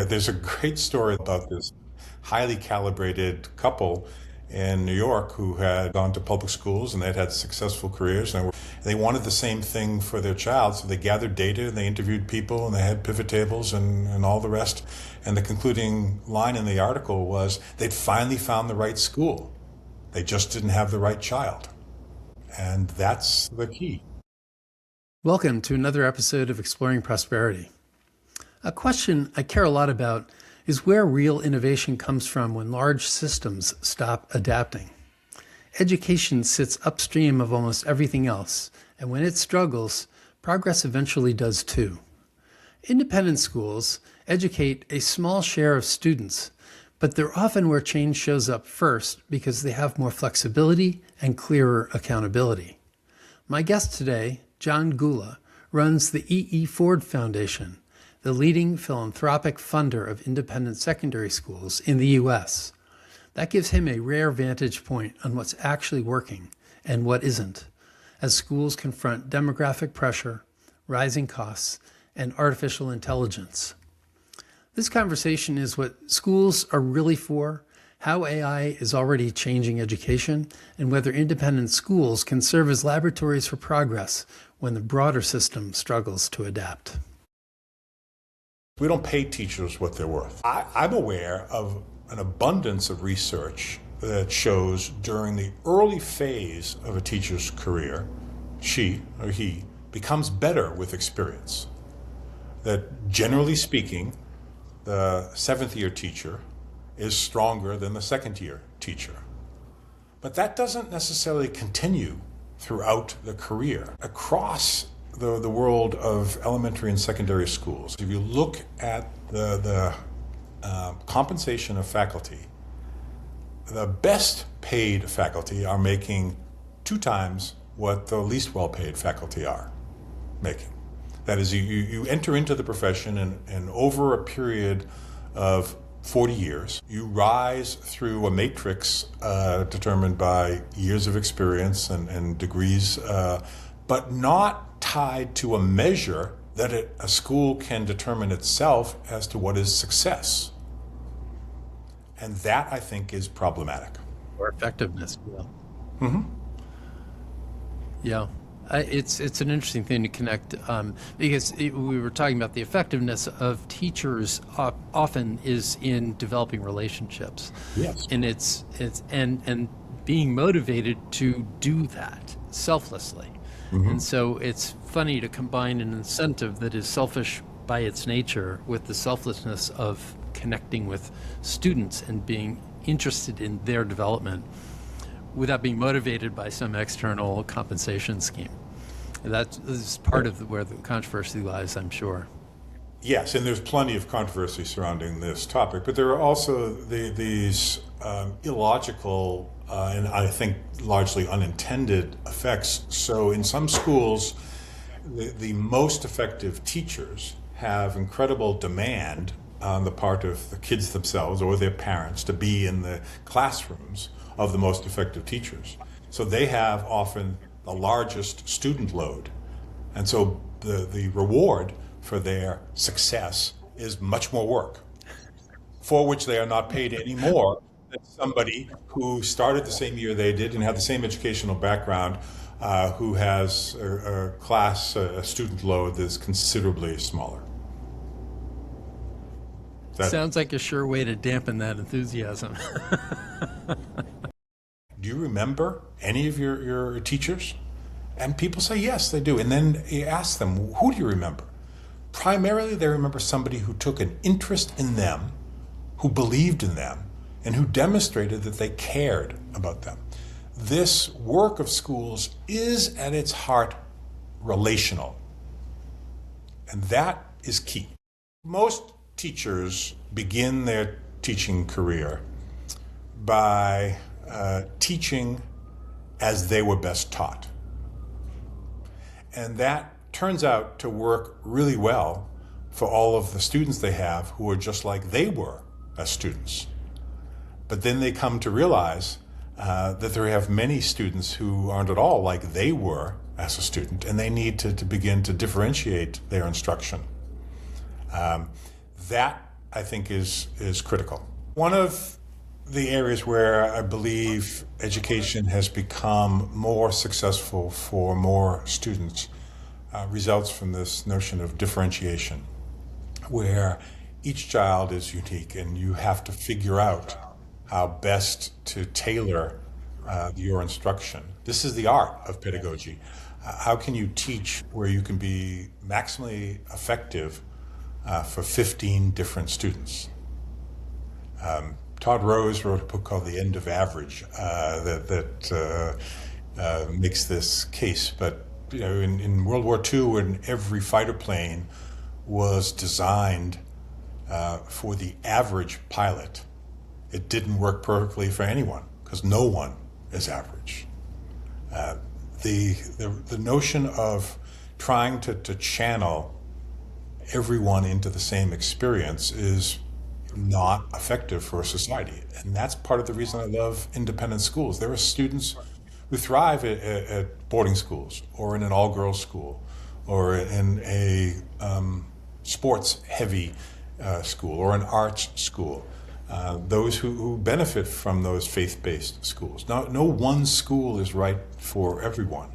There's a great story about this highly calibrated couple in New York who had gone to public schools and they'd had successful careers, and they wanted the same thing for their child. So they gathered data and they interviewed people and they had pivot tables and all the rest. And the concluding line in the article was they'd finally found the right school. They just didn't have the right child. And that's the key. Welcome to another episode of Exploring Prosperity. A question I care a lot about is where real innovation comes from when large systems stop adapting. Education sits upstream of almost everything else, and when it struggles, progress eventually does too. Independent schools educate a small share of students, but they're often where change shows up first because they have more flexibility and clearer accountability. My guest today, John Gulla, runs the E.E. Ford Foundation, the leading philanthropic funder of independent secondary schools in the U.S. That gives him a rare vantage point on what's actually working and what isn't, as schools confront demographic pressure, rising costs, and artificial intelligence. This conversation is what schools are really for, how AI is already changing education, and whether independent schools can serve as laboratories for progress when the broader system struggles to adapt. We don't pay teachers what they're worth. I'm aware of an abundance of research that shows during the early phase of a teacher's career, she or he becomes better with experience. That generally speaking, the seventh-year teacher is stronger than the second-year teacher. But that doesn't necessarily continue throughout the career. Across the world of elementary and secondary schools, if you look at the compensation of faculty, the best paid faculty are making 2 times what the least well-paid faculty are making. That is, you enter into the profession and over a period of 40 years, you rise through a matrix determined by years of experience and degrees, but not tied to a measure that a school can determine itself as to what is success. And that, I think, is problematic. Or effectiveness, yeah. Mm-hmm. Yeah. It's an interesting thing to connect because we were talking about the effectiveness of teachers often is in developing relationships. Yes. And it's being motivated to do that selflessly. Mm-hmm. And so it's funny to combine an incentive that is selfish by its nature with the selflessness of connecting with students and being interested in their development without being motivated by some external compensation scheme. That is part of where the controversy lies, I'm sure. Yes, and there's plenty of controversy surrounding this topic, but there are also these illogical and I think largely unintended effects. So in some schools, the most effective teachers have incredible demand on the part of the kids themselves or their parents to be in the classrooms of the most effective teachers. So they have often the largest student load. And so the reward for their success is much more work, for which they are not paid any more than somebody who started the same year they did and had the same educational background, who has a student load that's considerably smaller. Sounds like a sure way to dampen that enthusiasm. Do you remember any of your teachers? And people say, yes, they do. And then you ask them, who do you remember? Primarily, they remember somebody who took an interest in them, who believed in them, and who demonstrated that they cared about them. This work of schools is at its heart relational. And that is key. Most teachers begin their teaching career by teaching as they were best taught. And that turns out to work really well for all of the students they have who are just like they were as students. But then they come to realize that they have many students who aren't at all like they were as a student, and they need to begin to differentiate their instruction. That I think is critical. One of the areas where I believe education has become more successful for more students results from this notion of differentiation, where each child is unique and you have to figure out how best to tailor your instruction. This is the art of pedagogy. How can you teach where you can be maximally effective for 15 different students? Todd Rose wrote a book called The End of Average that makes this case. But in World War II, when every fighter plane was designed for the average pilot, it didn't work perfectly for anyone because no one is average. The notion of trying to channel everyone into the same experience is not effective for a society. And that's part of the reason I love independent schools. There are students who thrive at boarding schools or in an all-girls school or in a sports-heavy school or an arts school. Those who benefit from those faith-based schools. No one school is right for everyone.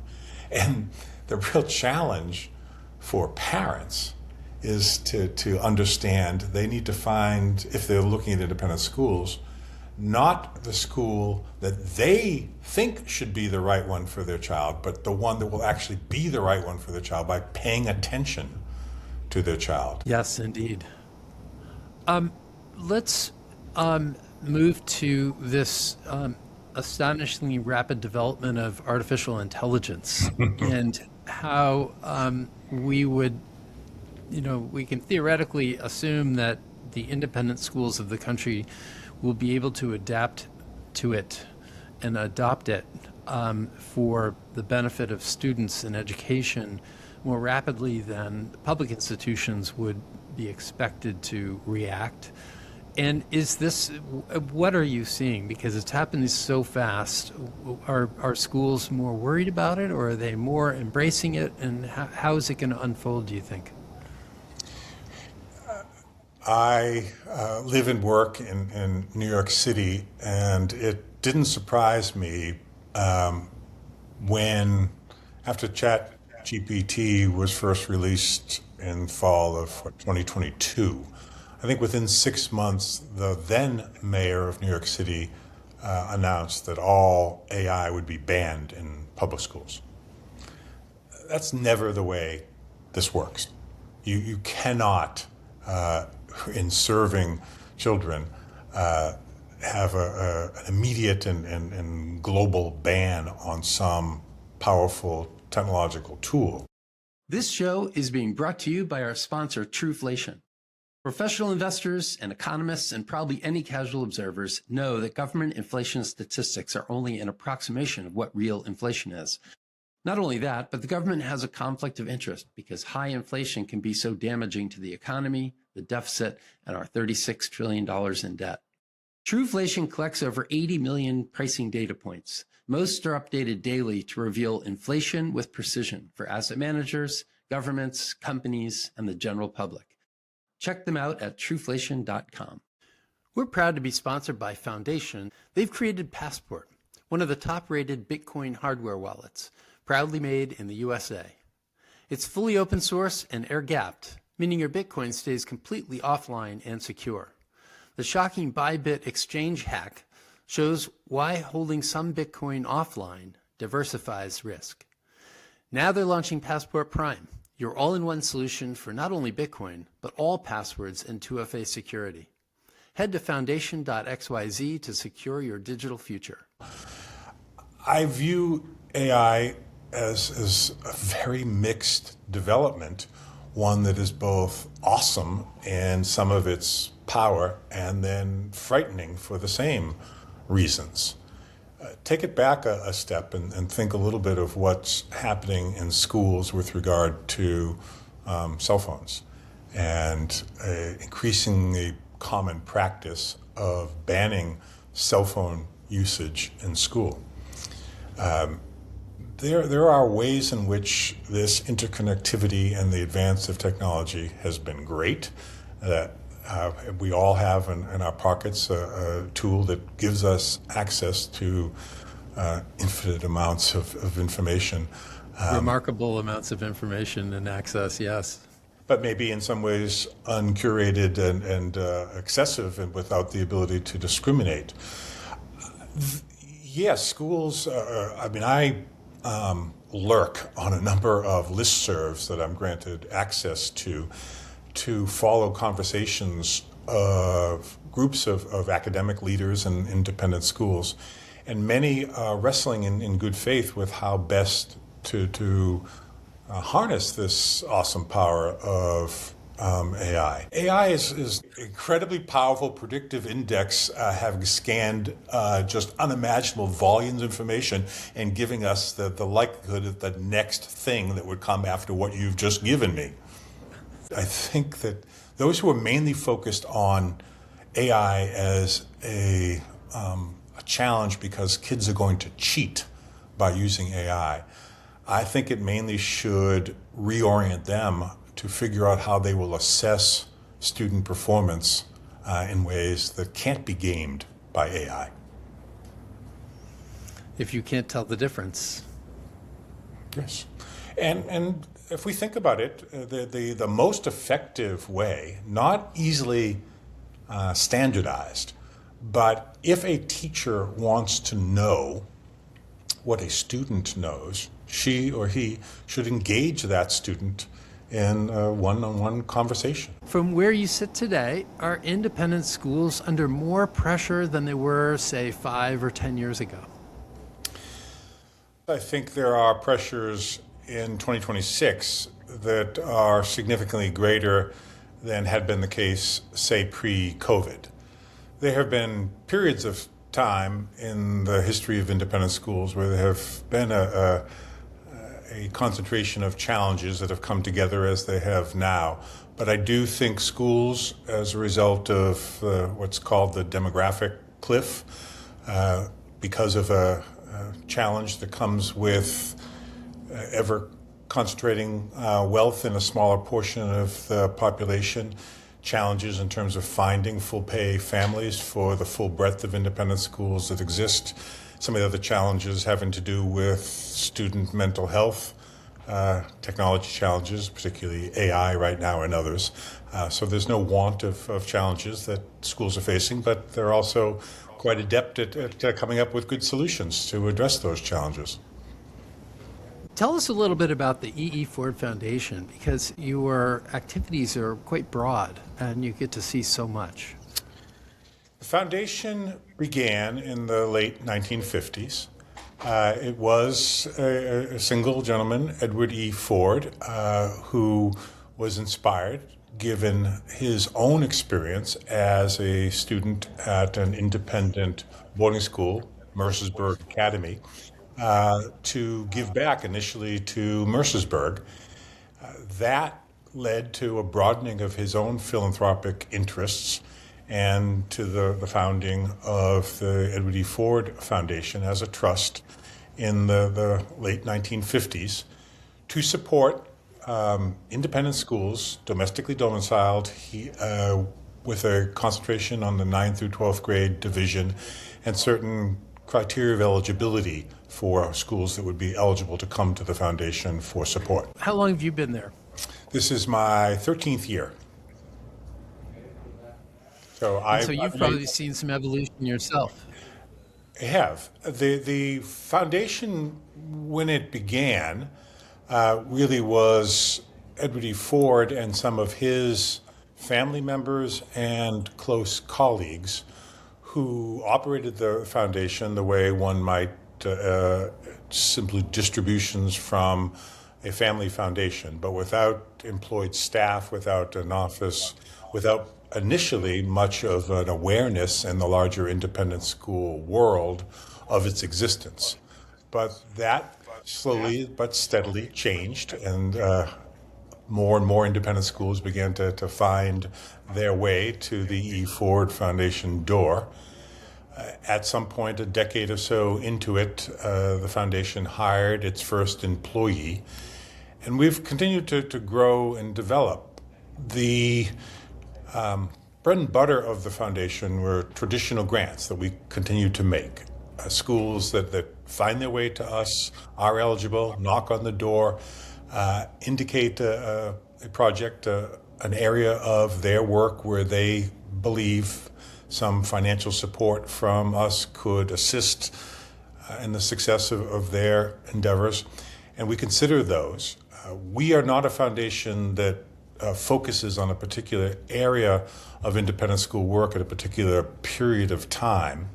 And the real challenge for parents is to understand they need to find, if they're looking at independent schools, not the school that they think should be the right one for their child, but the one that will actually be the right one for their child by paying attention to their child. Yes, indeed. Let's move to this astonishingly rapid development of artificial intelligence and how we would, we can theoretically assume that the independent schools of the country will be able to adapt to it and adopt it for the benefit of students and education more rapidly than public institutions would be expected to react. And is this, what are you seeing? Because it's happening so fast. Are schools more worried about it, or are they more embracing it? And how is it going to unfold, do you think? I live and work in New York City, and it didn't surprise me when, after ChatGPT was first released in fall of 2022, I think within 6 months, the then mayor of New York City announced that all AI would be banned in public schools. That's never the way this works. You cannot, in serving children, have an immediate and global ban on some powerful technological tool. This show is being brought to you by our sponsor, Trueflation. Professional investors and economists and probably any casual observers know that government inflation statistics are only an approximation of what real inflation is. Not only that, but the government has a conflict of interest because high inflation can be so damaging to the economy, the deficit, and our $36 trillion in debt. Trueflation collects over 80 million pricing data points. Most are updated daily to reveal inflation with precision for asset managers, governments, companies, and the general public. Check them out at trueflation.com. We're proud to be sponsored by Foundation. They've created Passport, one of the top-rated Bitcoin hardware wallets, proudly made in the USA. It's fully open source and air-gapped, meaning your Bitcoin stays completely offline and secure. The shocking Bybit exchange hack shows why holding some Bitcoin offline diversifies risk. Now they're launching Passport Prime, your all-in-one solution for not only Bitcoin, but all passwords and 2FA security. Head to foundation.xyz to secure your digital future. I view AI as a very mixed development, one that is both awesome in some of its power and then frightening for the same reasons. Take it back a step and think a little bit of what's happening in schools with regard to cell phones and increasingly common practice of banning cell phone usage in school. There are ways in which this interconnectivity and the advance of technology has been great. We all have in our pockets a tool that gives us access to infinite amounts of information. Remarkable amounts of information and access, yes. But maybe in some ways uncurated and excessive and without the ability to discriminate. Yes, schools, I lurk on a number of listservs that I'm granted access to follow conversations of groups of academic leaders and independent schools. And many are wrestling in good faith with how best to harness this awesome power of AI. AI is incredibly powerful predictive index, having scanned just unimaginable volumes of information and giving us the likelihood of the next thing that would come after what you've just given me. I think that those who are mainly focused on AI as a challenge because kids are going to cheat by using AI, I think it mainly should reorient them to figure out how they will assess student performance in ways that can't be gamed by AI. If you can't tell the difference. Yes. And if we think about it, the most effective way, not easily standardized, but if a teacher wants to know what a student knows, she or he should engage that student in a one-on-one conversation. From where you sit today, are independent schools under more pressure than they were, say, 5 or 10 years ago? I think there are pressures in 2026 that are significantly greater than had been the case, say, pre-COVID. There have been periods of time in the history of independent schools where there have been a concentration of challenges that have come together as they have now. But I do think schools, as a result of what's called the demographic cliff, because of a challenge that comes with ever concentrating wealth in a smaller portion of the population, challenges in terms of finding full pay families for the full breadth of independent schools that exist. Some of the other challenges having to do with student mental health, technology challenges, particularly AI right now and others. So there's no want of challenges that schools are facing, but they're also quite adept at coming up with good solutions to address those challenges. Tell us a little bit about the E.E. Ford Foundation, because your activities are quite broad and you get to see so much. The foundation began in the late 1950s. It was a single gentleman, Edward E. Ford, who was inspired, given his own experience as a student at an independent boarding school, Mercersburg Academy, to give back initially to Mercersburg. That led to a broadening of his own philanthropic interests and to the founding of the Edward E. Ford Foundation as a trust in the late 1950s to support independent schools, domestically domiciled, with a concentration on the 9th through 12th grade division and certain criteria of eligibility for schools that would be eligible to come to the foundation for support. How long have you been there? This is my 13th year. So you've probably seen some evolution yourself. I have. The foundation, when it began, really was Edward E. Ford and some of his family members and close colleagues who operated the foundation the way one might simply distributions from a family foundation, but without employed staff, without an office, without initially much of an awareness in the larger independent school world of its existence. But that slowly but steadily changed, and more and more independent schools began to find their way to the E. Ford Foundation door. At some point, a decade or so into it, the foundation hired its first employee, and we've continued to grow and develop. The bread and butter of the foundation were traditional grants that we continue to make. Schools that find their way to us, are eligible, knock on the door, indicate a project, an area of their work where they believe some financial support from us could assist in the success of their endeavors, and we consider those. We are not a foundation that focuses on a particular area of independent school work at a particular period of time,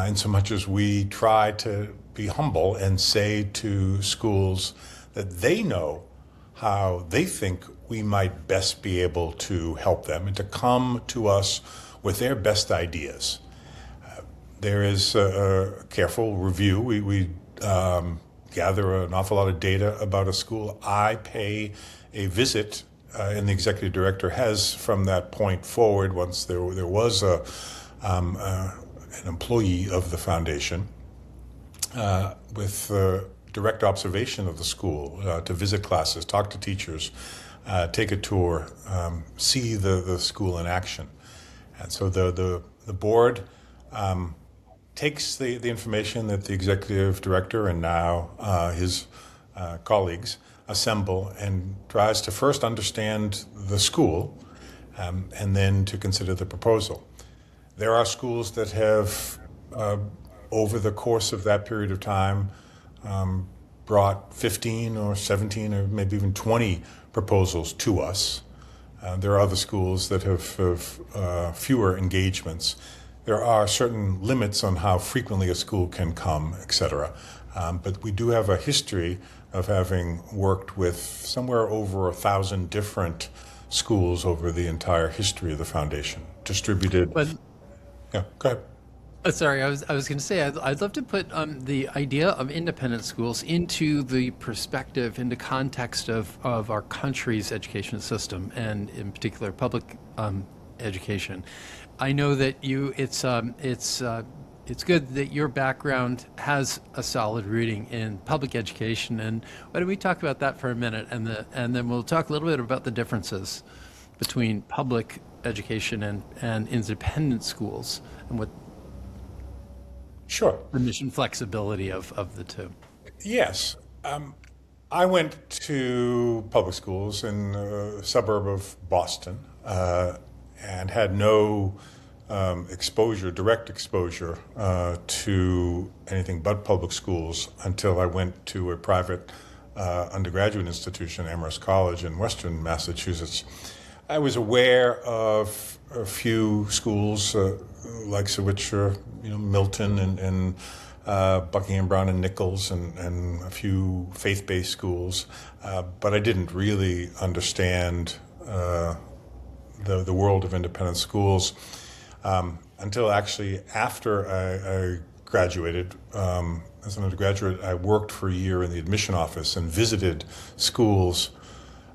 in so much as we try to be humble and say to schools that they know how they think we might best be able to help them and to come to us with their best ideas. There is a careful review. We gather an awful lot of data about a school. I pay a visit, and the executive director has from that point forward, once there was an employee of the foundation, with direct observation of the school, to visit classes, talk to teachers, take a tour, see the school in action. And so the board takes the information that the executive director and now his colleagues assemble and tries to first understand the school, and then to consider the proposal. There are schools that have, over the course of that period of time, brought 15 or 17 or maybe even 20 proposals to us. There are other schools that have fewer engagements. There are certain limits on how frequently a school can come, et cetera. But we do have a history of having worked with somewhere over 1,000 different schools over the entire history of the foundation, distributed. Yeah, go ahead. Sorry, I was going to say I'd love to put the idea of independent schools into the perspective, into context of our country's education system, and in particular public education. I know that it's good that your background has a solid rooting in public education, and why don't we talk about that for a minute, and then we'll talk a little bit about the differences between public education and independent schools, and what Sure. the mission flexibility of the two. Yes. I went to public schools in a suburb of Boston, and had no direct exposure to anything but public schools until I went to a private undergraduate institution, Amherst College in Western Massachusetts. I was aware of a few schools, likes of which are Milton and Buckingham Brown and Nichols, and a few faith-based schools, but I didn't really understand the world of independent schools until actually after I graduated. As an undergraduate, I worked for a year in the admission office and visited schools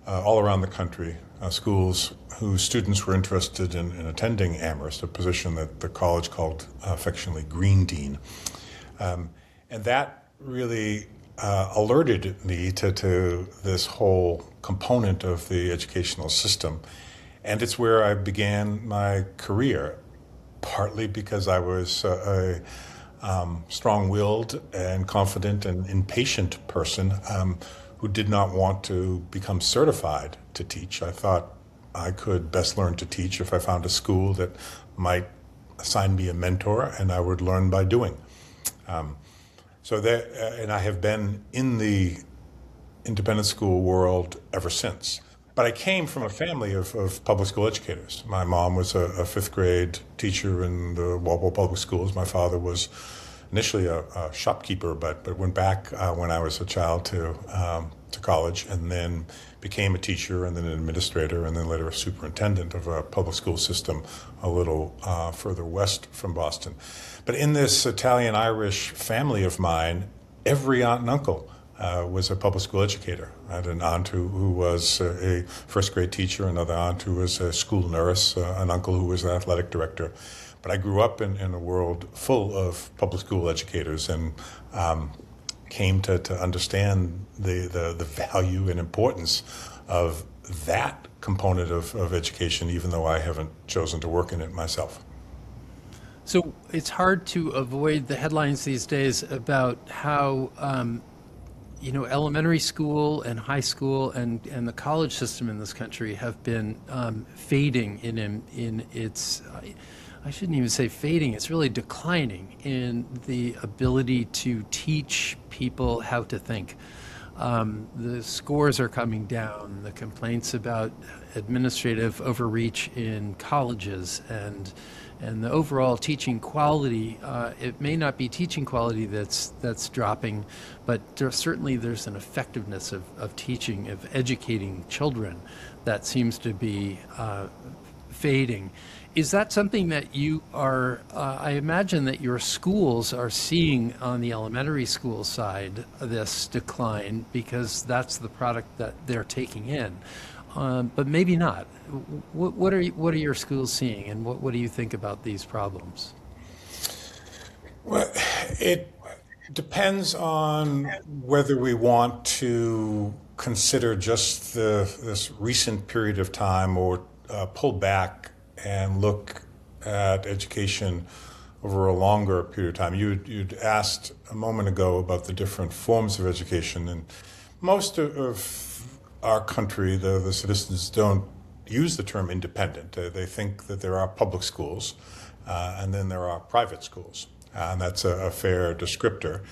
all around the country, schools whose students were interested in attending Amherst, a position that the college called affectionately Green Dean. And that really alerted me to this whole component of the educational system. And it's where I began my career, partly because I was a strong-willed and confident and impatient person who did not want to become certified to teach. I thought I could best learn to teach if I found a school that might assign me a mentor, and I would learn by doing. And I have been in the independent school world ever since. But I came from a family of public school educators. My mom was a fifth grade teacher in the Walpole Public Schools. My father was initially a shopkeeper, but went back when I was a child to college, and then became a teacher, and then an administrator, and then later a superintendent of a public school system a little further west from Boston. But in this Italian-Irish family of mine, every aunt and uncle was a public school educator. I had an aunt who was a first grade teacher, another aunt who was a school nurse, an uncle who was an athletic director. But I grew up in a world full of public school educators, and came to understand the value and importance of that component of education, even though I haven't chosen to work in it myself. So it's hard to avoid the headlines these days about how elementary school and high school and the college system in this country have been fading in its. I shouldn't even say fading. It's really declining in the ability to teach people how to think. The scores are coming down. The complaints about administrative overreach in colleges and the overall teaching quality, it may not be teaching quality that's dropping, but certainly there's an effectiveness of teaching, of educating children that seems to be fading. Is that something that you are, I imagine that your schools are seeing on the elementary school side this decline because that's the product that they're taking in, but maybe not. What are your schools seeing, and what do you think about these problems? Well, it depends on whether we want to consider just this recent period of time or pull back and look at education over a longer period of time. You'd asked a moment ago about the different forms of education, and most of our country, the citizens don't use the term independent. They think that there are public schools and then there are private schools, and that's a fair descriptor.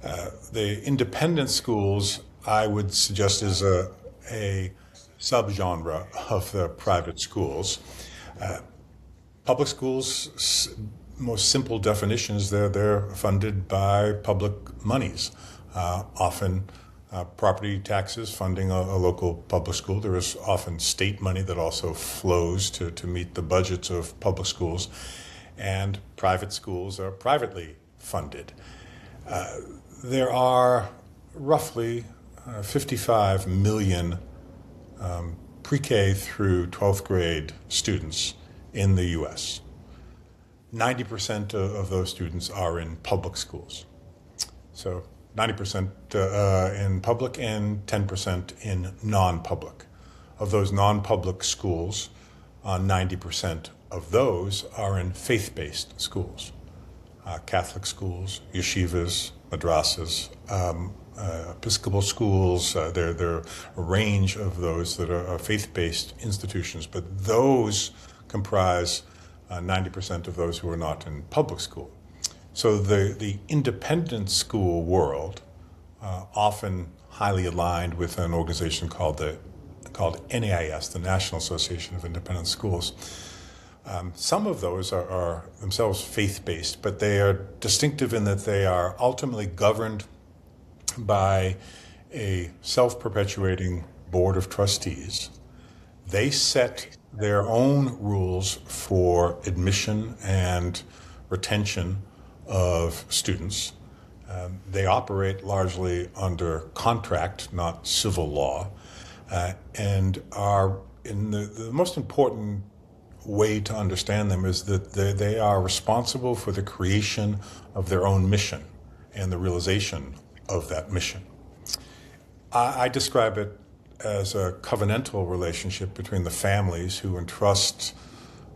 The independent schools, I would suggest, is a subgenre of the private schools. Public schools, most simple definition is they're funded by public monies, often property taxes funding a local public school. There is often state money that also flows to meet the budgets of public schools, and private schools are privately funded. There are roughly 55 million pre-K through 12th grade students in the U.S. 90% of those students are in public schools. So 90% in public and 10% in non-public. Of those non-public schools, 90% of those are in faith-based schools. Catholic schools, yeshivas, madrasas, Episcopal schools, there are a range of those that are faith-based institutions, but those comprise 90% of those who are not in public school. So the independent school world, often highly aligned with an organization called NAIS, the National Association of Independent Schools. Some of those are themselves faith-based, but they are distinctive in that they are ultimately governed by a self-perpetuating board of trustees. They set their own rules for admission and retention of students. They operate largely under contract, not civil law, and are in the most important way to understand them is that they are responsible for the creation of their own mission and the realization of that mission. I describe it as a covenantal relationship between the families who entrust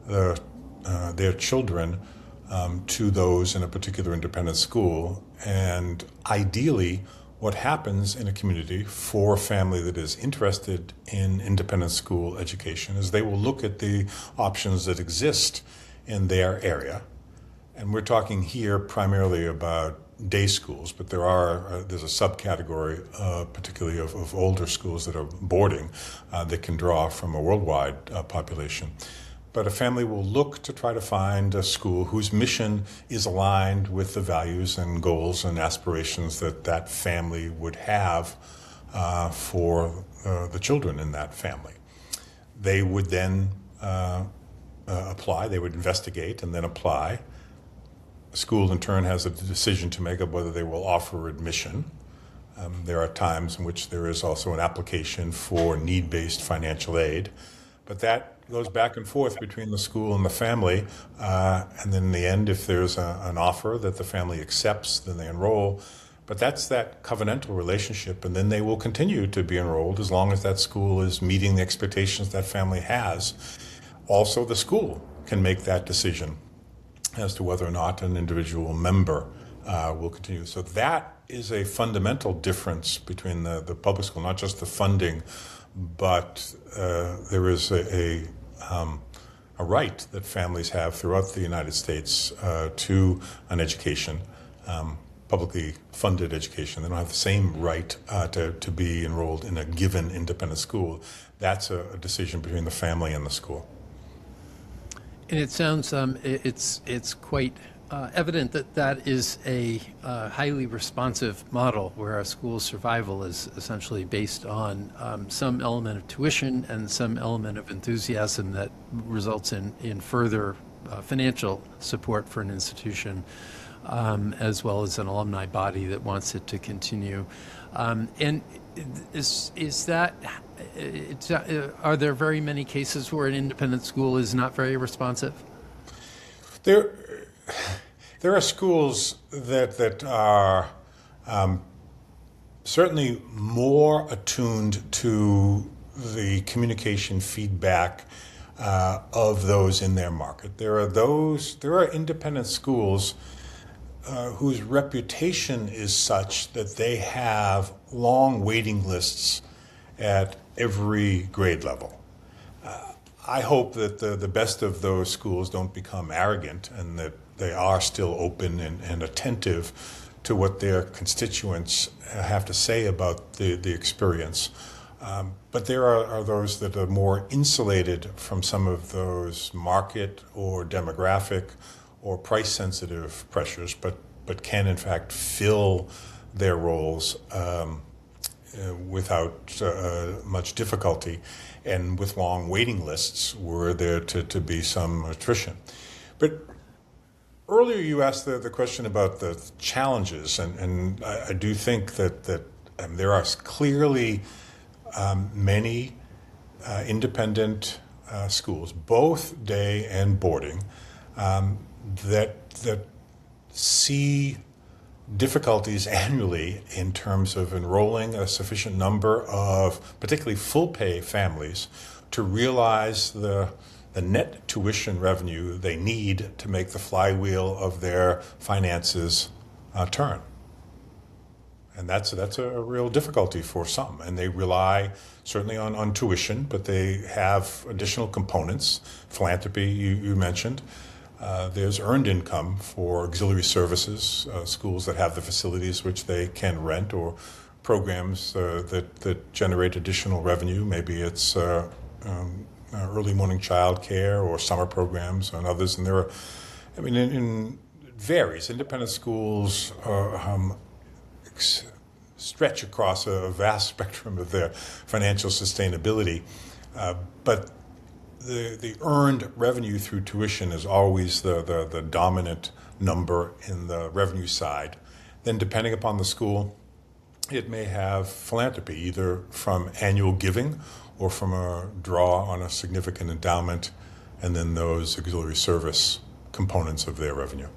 their children to those in a particular independent school. And ideally, what happens in a community for a family that is interested in independent school education is they will look at the options that exist in their area. And we're talking here primarily about day schools, but there's a subcategory, particularly of older schools that are boarding, that can draw from a worldwide population. But a family will look to try to find a school whose mission is aligned with the values and goals and aspirations that family would have for the children in that family. They would then apply, they would investigate and then apply. The school in turn has a decision to make of whether they will offer admission. There are times in which there is also an application for need-based financial aid, but that goes back and forth between the school and the family, and then in the end, if there's an offer that the family accepts, then they enroll. But that's that covenantal relationship, and then they will continue to be enrolled as long as that school is meeting the expectations that family has. Also, the school can make that decision as to whether or not an individual member will continue. So that is a fundamental difference between the public school, not just the funding, but there is a right that families have throughout the United States to an education, publicly funded education. They don't have the same right to be enrolled in a given independent school. That's a decision between the family and the school. And it sounds it's quite evident that that is a highly responsive model where a school's survival is essentially based on some element of tuition and some element of enthusiasm that results in further financial support for an institution, as well as an alumni body that wants it to continue. And is that, are there very many cases where an independent school is not very responsive? There are schools that are certainly more attuned to the communication feedback of those in their market. There are independent schools whose reputation is such that they have long waiting lists at every grade level. I hope that the best of those schools don't become arrogant and that they are still open and attentive to what their constituents have to say about the experience. But there are those that are more insulated from some of those market or demographic or price-sensitive pressures, but can in fact fill their roles without much difficulty, and with long waiting lists were there to be some attrition. But earlier you asked the question about the challenges, and I do think that there are clearly many independent schools, both day and boarding, that see difficulties annually in terms of enrolling a sufficient number of particularly full pay families to realize the net tuition revenue they need to make the flywheel of their finances turn. And that's a real difficulty for some. And they rely certainly on tuition, but they have additional components. Philanthropy, you mentioned. There's earned income for auxiliary services, schools that have the facilities which they can rent, or programs that generate additional revenue. Maybe it's early morning child care or summer programs and others. And there are, it varies. Independent schools stretch across a vast spectrum of their financial sustainability, but the earned revenue through tuition is always the dominant number in the revenue side. Then, depending upon the school, it may have philanthropy, either from annual giving or from a draw on a significant endowment, and then those auxiliary service components of their revenue.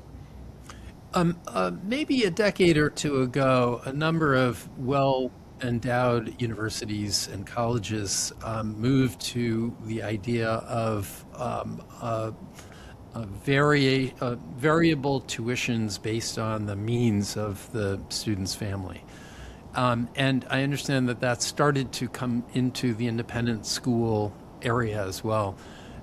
Maybe a decade or two ago, a number of well-endowed universities and colleges moved to the idea of variable tuitions based on the means of the student's family. And I understand that started to come into the independent school area as well.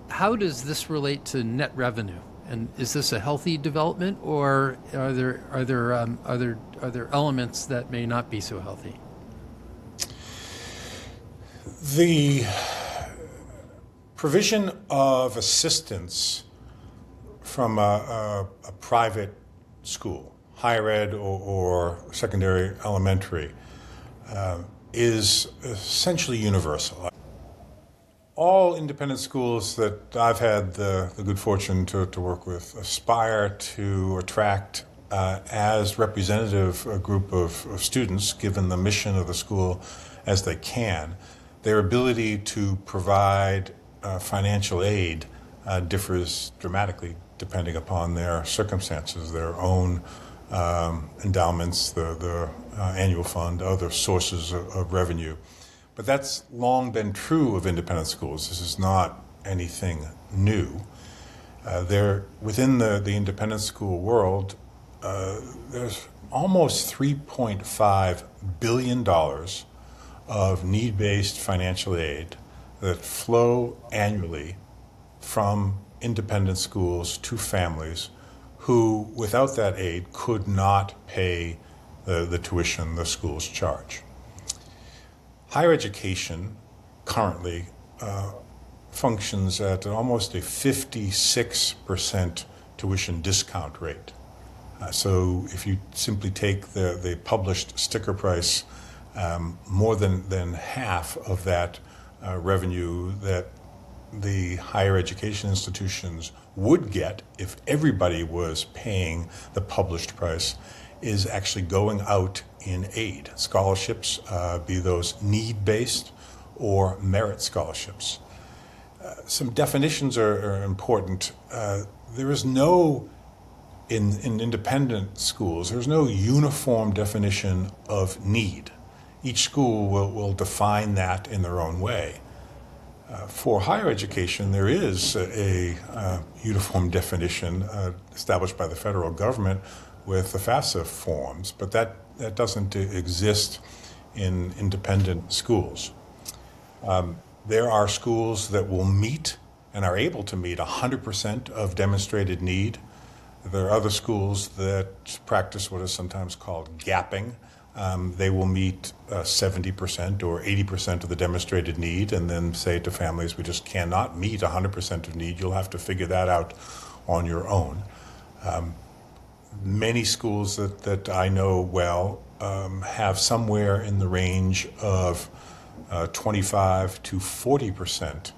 How does this relate to net revenue? And is this a healthy development, or are there elements that may not be so healthy? The provision of assistance from a private school, higher ed or secondary elementary, is essentially universal. All independent schools that I've had the good fortune to work with aspire to attract as representative a group of students, given the mission of the school, as they can. Their ability to provide financial aid differs dramatically depending upon their circumstances, their own endowments, the annual fund, other sources of revenue. But that's long been true of independent schools. This is not anything new. Within the independent school world, there's almost $3.5 billion of need-based financial aid that flow annually from independent schools to families who, without that aid, could not pay the tuition the schools charge. Higher education currently functions at almost a 56% tuition discount rate. So if you simply take the published sticker price, more than half of that revenue that the higher education institutions would get if everybody was paying the published price is actually going out in aid. Scholarships, be those need-based or merit scholarships. Some definitions are important. There is no, in independent schools, there's no uniform definition of need. Each school will define that in their own way. For higher education, there is a uniform definition established by the federal government with the FAFSA forms, but that doesn't exist in independent schools. There are schools that will meet and are able to meet 100% of demonstrated need. There are other schools that practice what is sometimes called gapping. They will meet 70% or 80% of the demonstrated need and then say to families, we just cannot meet 100% of need. You'll have to figure that out on your own. Many schools that I know well have somewhere in the range of 25 to 40%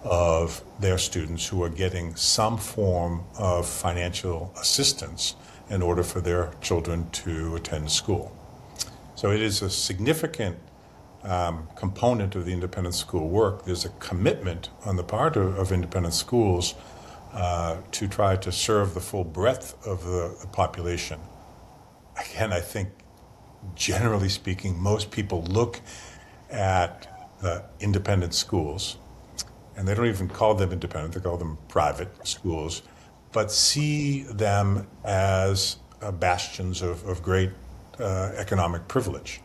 of their students who are getting some form of financial assistance in order for their children to attend school. So it is a significant component of the independent school work. There's a commitment on the part of independent schools to try to serve the full breadth of the population. Again, I think, generally speaking, most people look at independent schools, and they don't even call them independent, they call them private schools, but see them as bastions of great economic privilege.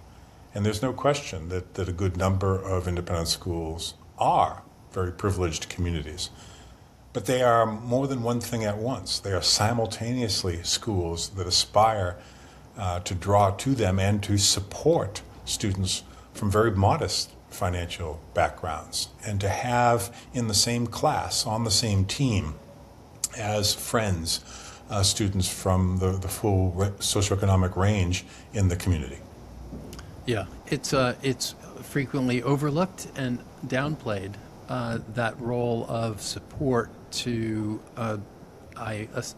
And there's no question that a good number of independent schools are very privileged communities. But they are more than one thing at once. They are simultaneously schools that aspire to draw to them and to support students from very modest financial backgrounds, and to have in the same class, on the same team, as friends, students from the full socioeconomic range in the community. Yeah, it's frequently overlooked and downplayed, that role of support to,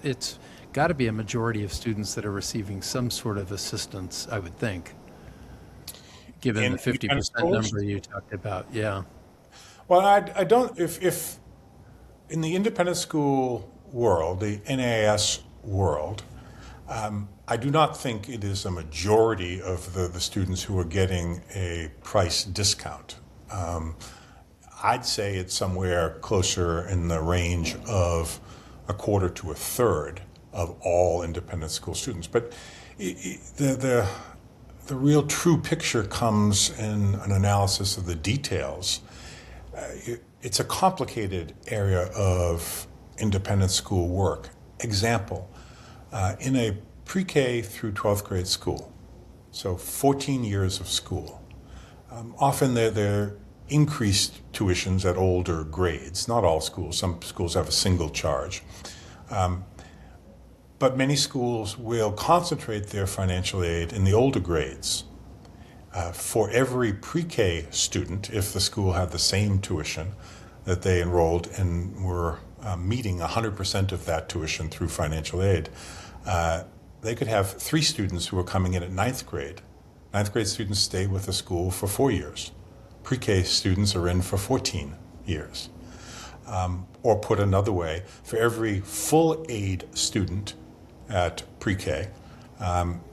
it's got to be a majority of students that are receiving some sort of assistance, I would think, given the 50% number you talked about. Yeah. Well, I don't, if in the independent school world, the NAIS world, I do not think it is a majority of the students who are getting a price discount. I'd say it's somewhere closer in the range of a quarter to a third of all independent school students. But the real true picture comes in an analysis of the details. It's a complicated area of independent school work. Example, in a pre-K through 12th grade school, so 14 years of school, often they're increased tuitions at older grades. Not all schools. Some schools have a single charge. But many schools will concentrate their financial aid in the older grades. For every pre-K student, if the school had the same tuition that they enrolled and were meeting 100% of that tuition through financial aid, they could have 3 students who are coming in at 9th grade. 9th grade students stay with the school for 4 years. Pre-K students are in for 14 years. Or put another way, for every full aid student at pre-K,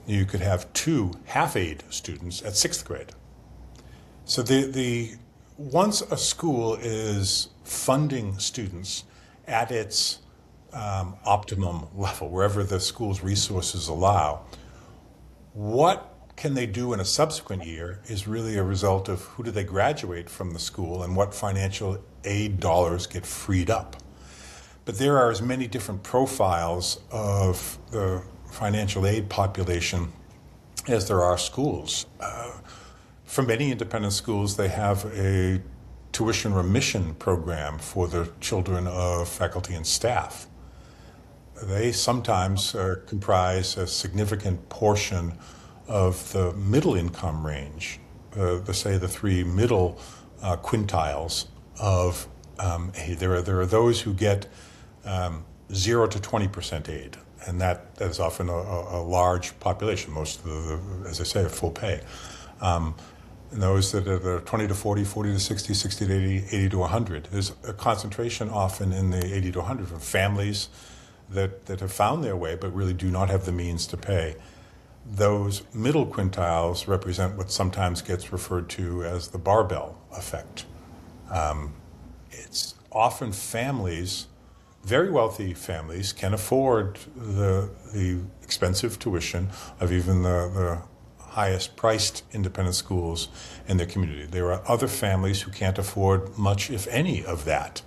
You could have 2 half-aid students at 6th grade. So once a school is funding students at its optimum level, wherever the school's resources allow, what can they do in a subsequent year is really a result of who do they graduate from the school and what financial aid dollars get freed up. But there are as many different profiles of the financial aid population as there are schools. For many independent schools, they have a tuition remission program for the children of faculty and staff. They sometimes comprise a significant portion of the middle income range, say the 3 middle quintiles of aid. There are those who get 0 to 20% aid, and that is often a large population. Most of as I say, are full pay. And those that are 20 to 40, 40 to 60, 60 to 80, 80 to 100. There's a concentration often in the 80 to 100 of families that have found their way but really do not have the means to pay. Those middle quintiles represent what sometimes gets referred to as the barbell effect. It's often families, very wealthy families, can afford the expensive tuition of even the highest priced independent schools in their community. There are other families who can't afford much, if any, of that.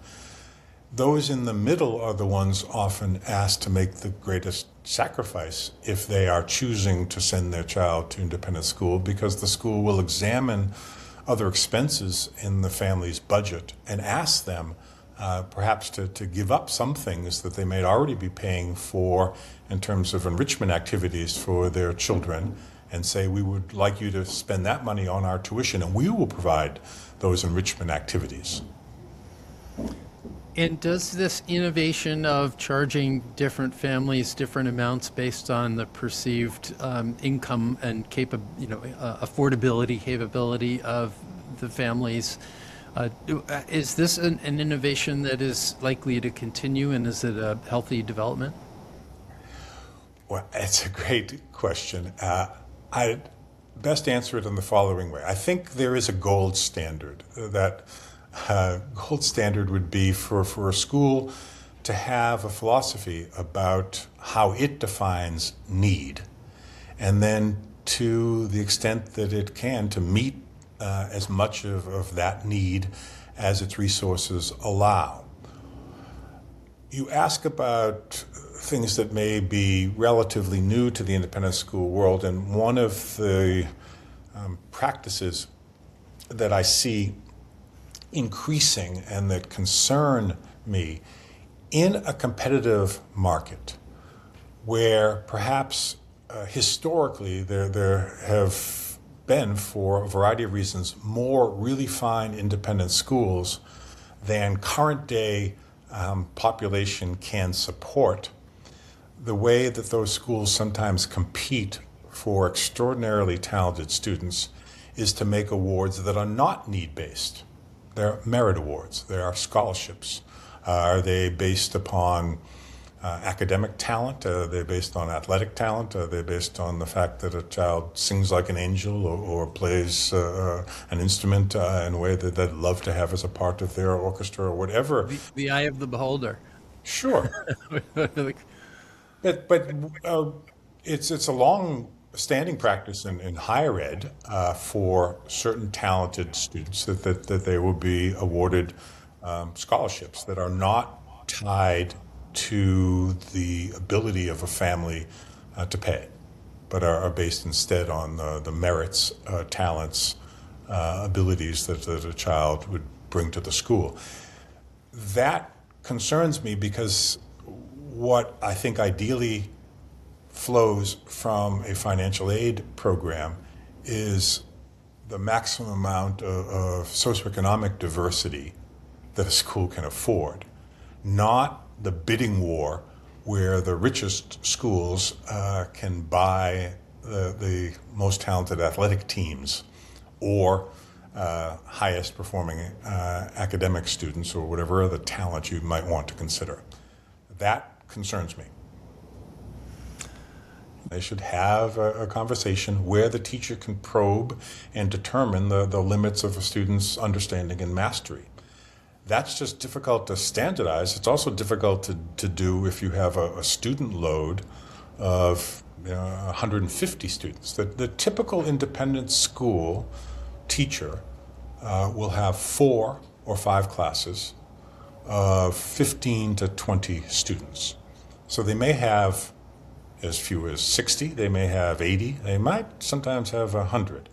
Those in the middle are the ones often asked to make the greatest sacrifice if they are choosing to send their child to independent school, because the school will examine other expenses in the family's budget and ask them perhaps to give up some things that they may already be paying for in terms of enrichment activities for their children, and say, we would like you to spend that money on our tuition and we will provide those enrichment activities. And does this innovation of charging different families different amounts based on the perceived income and affordability capability of the families, is this an innovation that is likely to continue, and is it a healthy development? Well, it's a great question. I'd best answer it in the following way. I think there is a gold standard. That gold standard would be for a school to have a philosophy about how it defines need, and then to the extent that it can, to meet as much of that need as its resources allow. You ask about things that may be relatively new to the independent school world, and one of the practices that I see increasing and that concern me in a competitive market where perhaps historically there have been, for a variety of reasons, more really fine independent schools than current day population can support. The way that those schools sometimes compete for extraordinarily talented students is to make awards that are not need-based. They're merit awards. They are scholarships. Are they based upon academic talent? Are they based on athletic talent? Are they based on the fact that a child sings like an angel or plays an instrument in a way that they'd love to have as a part of their orchestra or whatever? The eye of the beholder. Sure. But it's a long-standing practice in higher ed for certain talented students that they will be awarded scholarships that are not tied to the ability of a family to pay, but are based instead on the merits, talents, abilities that a child would bring to the school. That concerns me because what I think ideally flows from a financial aid program is the maximum amount of socioeconomic diversity that a school can afford, not the bidding war where the richest schools can buy the most talented athletic teams or highest performing academic students or whatever other talent you might want to consider. That concerns me. They should have a conversation where the teacher can probe and determine the limits of a student's understanding and mastery. That's just difficult to standardize. It's also difficult to do if you have a student load of 150 students. The typical independent school teacher will have 4 or 5 classes of 15 to 20 students. So they may have as few as 60, they may have 80, they might sometimes have 100.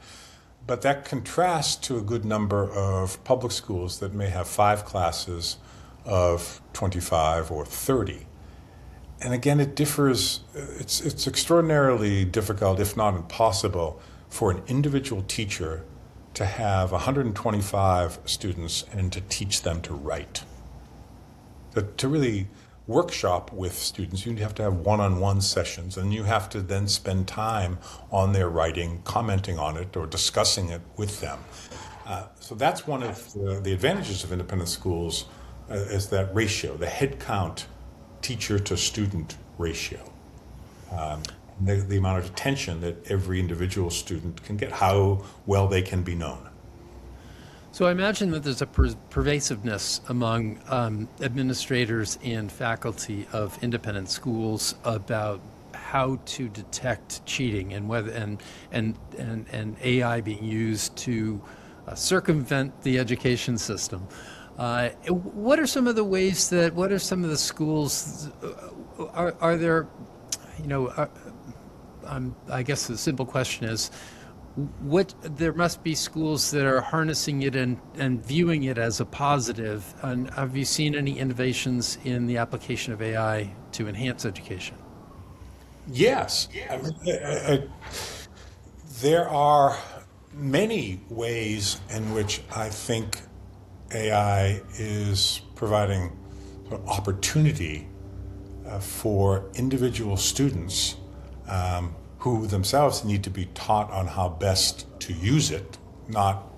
But that contrasts to a good number of public schools that may have 5 classes of 25 or 30. And again, it differs. It's extraordinarily difficult, if not impossible, for an individual teacher to have 125 students and to teach them to write. To really workshop with students, you have to have one-on-one sessions, and you have to then spend time on their writing, commenting on it, or discussing it with them. So that's one of the advantages of independent schools, is that ratio, the head count teacher to student ratio. The amount of attention that every individual student can get, how well they can be known. So I imagine that there's a pervasiveness among administrators and faculty of independent schools about how to detect cheating and whether and AI being used to circumvent the education system. What are some of the ways that? What are some of the schools? Are there? I guess the simple question is, there must be schools that are harnessing it and viewing it as a positive. And have you seen any innovations in the application of AI to enhance education? Yes. There are many ways in which I think AI is providing opportunity for individual students who themselves need to be taught on how best to use it, not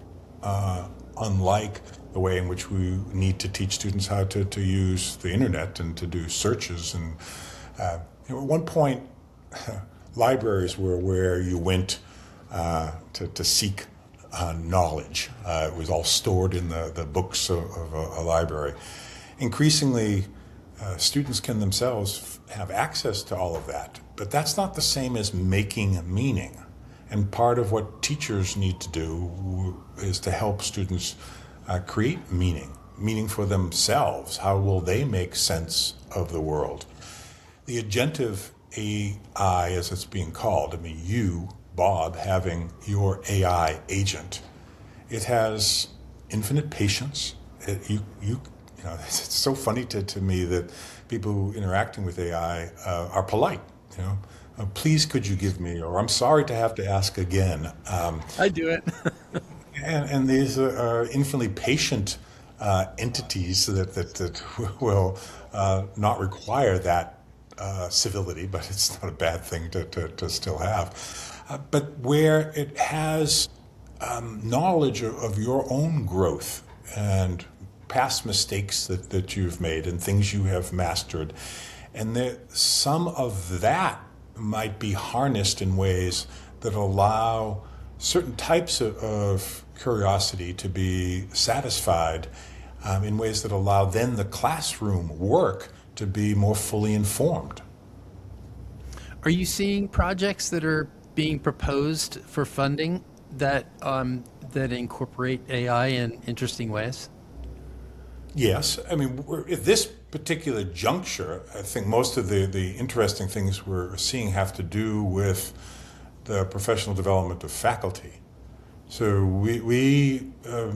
unlike the way in which we need to teach students how to use the internet and to do searches. And at one point, libraries were where you went to seek knowledge. It was all stored in the books of a library. Increasingly, students can themselves have access to all of that, but that's not the same as making meaning. And part of what teachers need to do is to help students create meaning for themselves. How will they make sense of the world? The agentive AI, as it's being called, you, Bob, having your AI agent, it has infinite patience. It's so funny to me that people who are interacting with AI are polite. Please could you give me, or I'm sorry to have to ask again. I do it. and these are infinitely patient entities that will not require that civility, but it's not a bad thing to still have. But where it has knowledge of your own growth and past mistakes that you've made and things you have mastered, and some of that might be harnessed in ways that allow certain types of curiosity to be satisfied in ways that allow then the classroom work to be more fully informed. Are you seeing projects that are being proposed for funding that incorporate AI in interesting ways? Yes. At this particular juncture, I think most of the interesting things we're seeing have to do with the professional development of faculty. So we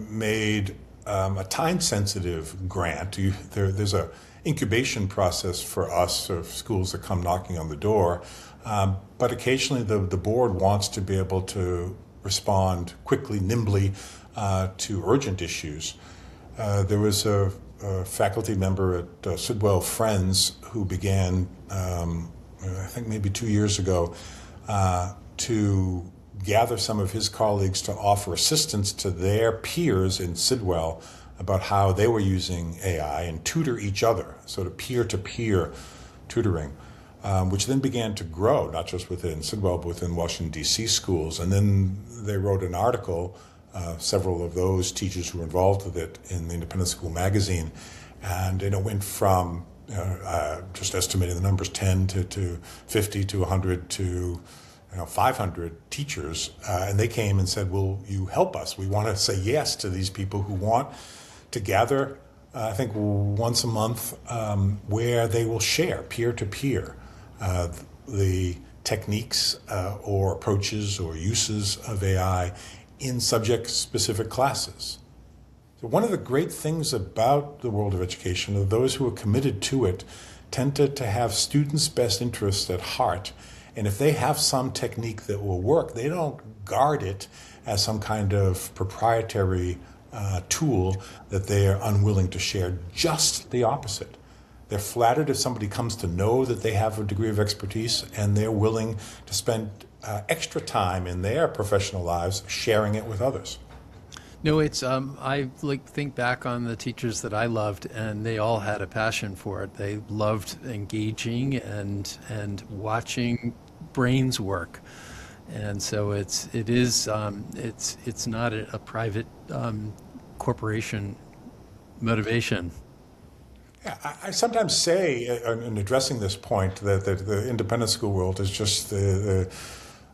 made a time-sensitive grant. There's a incubation process for us of schools that come knocking on the door, but occasionally the board wants to be able to respond quickly, nimbly to urgent issues. There was a faculty member at Sidwell Friends who began, I think maybe 2 years ago, to gather some of his colleagues to offer assistance to their peers in Sidwell about how they were using AI and tutor each other, sort of peer-to-peer tutoring. which then began to grow, not just within Sidwell, but within Washington, D.C. schools. And then they wrote an article, several of those teachers who were involved with it, in the Independent School magazine. And it went from, just estimating the numbers, 10 to 50 to 100 to 500 teachers. And they came and said, will you help us? We want to say yes to these people who want to gather, I think once a month, where they will share peer-to-peer the techniques or approaches or uses of AI in subject-specific classes. So one of the great things about the world of education are those who are committed to it tend to have students' best interests at heart. And if they have some technique that will work, they don't guard it as some kind of proprietary tool that they are unwilling to share. Just the opposite. They're flattered if somebody comes to know that they have a degree of expertise, and they're willing to spend extra time in their professional lives sharing it with others. No, it's I think back on the teachers that I loved, and they all had a passion for it. They loved engaging and watching brains work, and so it's not a private corporation motivation. Yeah, I sometimes say, in addressing this point, that the independent school world is just the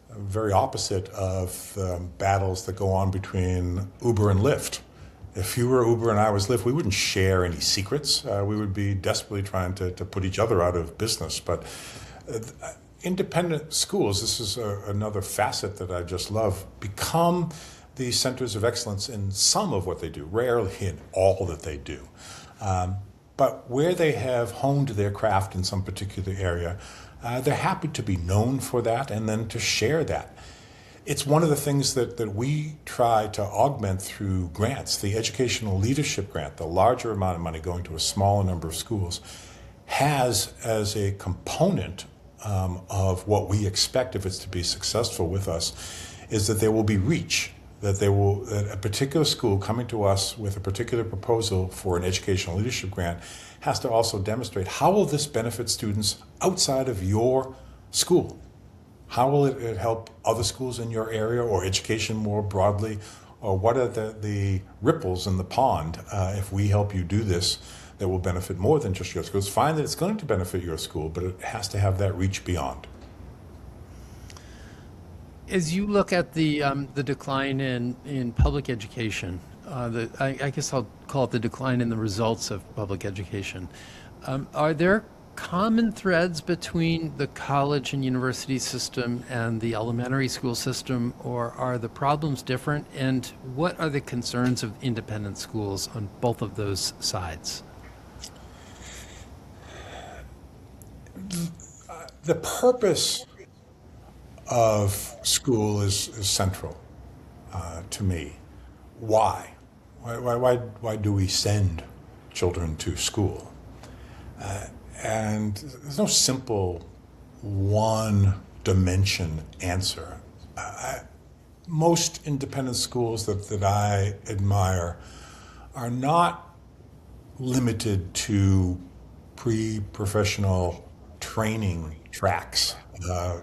very opposite of battles that go on between Uber and Lyft. If you were Uber and I was Lyft, we wouldn't share any secrets. We would be desperately trying to put each other out of business. But independent schools, this is another facet that I just love, become the centers of excellence in some of what they do, rarely in all that they do. But where they have honed their craft in some particular area, they're happy to be known for that and then to share that. It's one of the things that we try to augment through grants. The Educational Leadership Grant, the larger amount of money going to a smaller number of schools, has as a component of what we expect if it's to be successful with us, is that there will be reach. That a particular school coming to us with a particular proposal for an educational leadership grant has to also demonstrate how will this benefit students outside of your school? How will it help other schools in your area or education more broadly? Or what are the ripples in the pond if we help you do this that will benefit more than just your school? It's fine that it's going to benefit your school, but it has to have that reach beyond. As you look at the decline in public education, I guess I'll call it the decline in the results of public education, are there common threads between the college and university system and the elementary school system, or are the problems different? And what are the concerns of independent schools on both of those sides? The purpose of school is central to me. Why? Why do we send children to school? And there's no simple one-dimension answer. Most independent schools that I admire are not limited to pre-professional training tracks.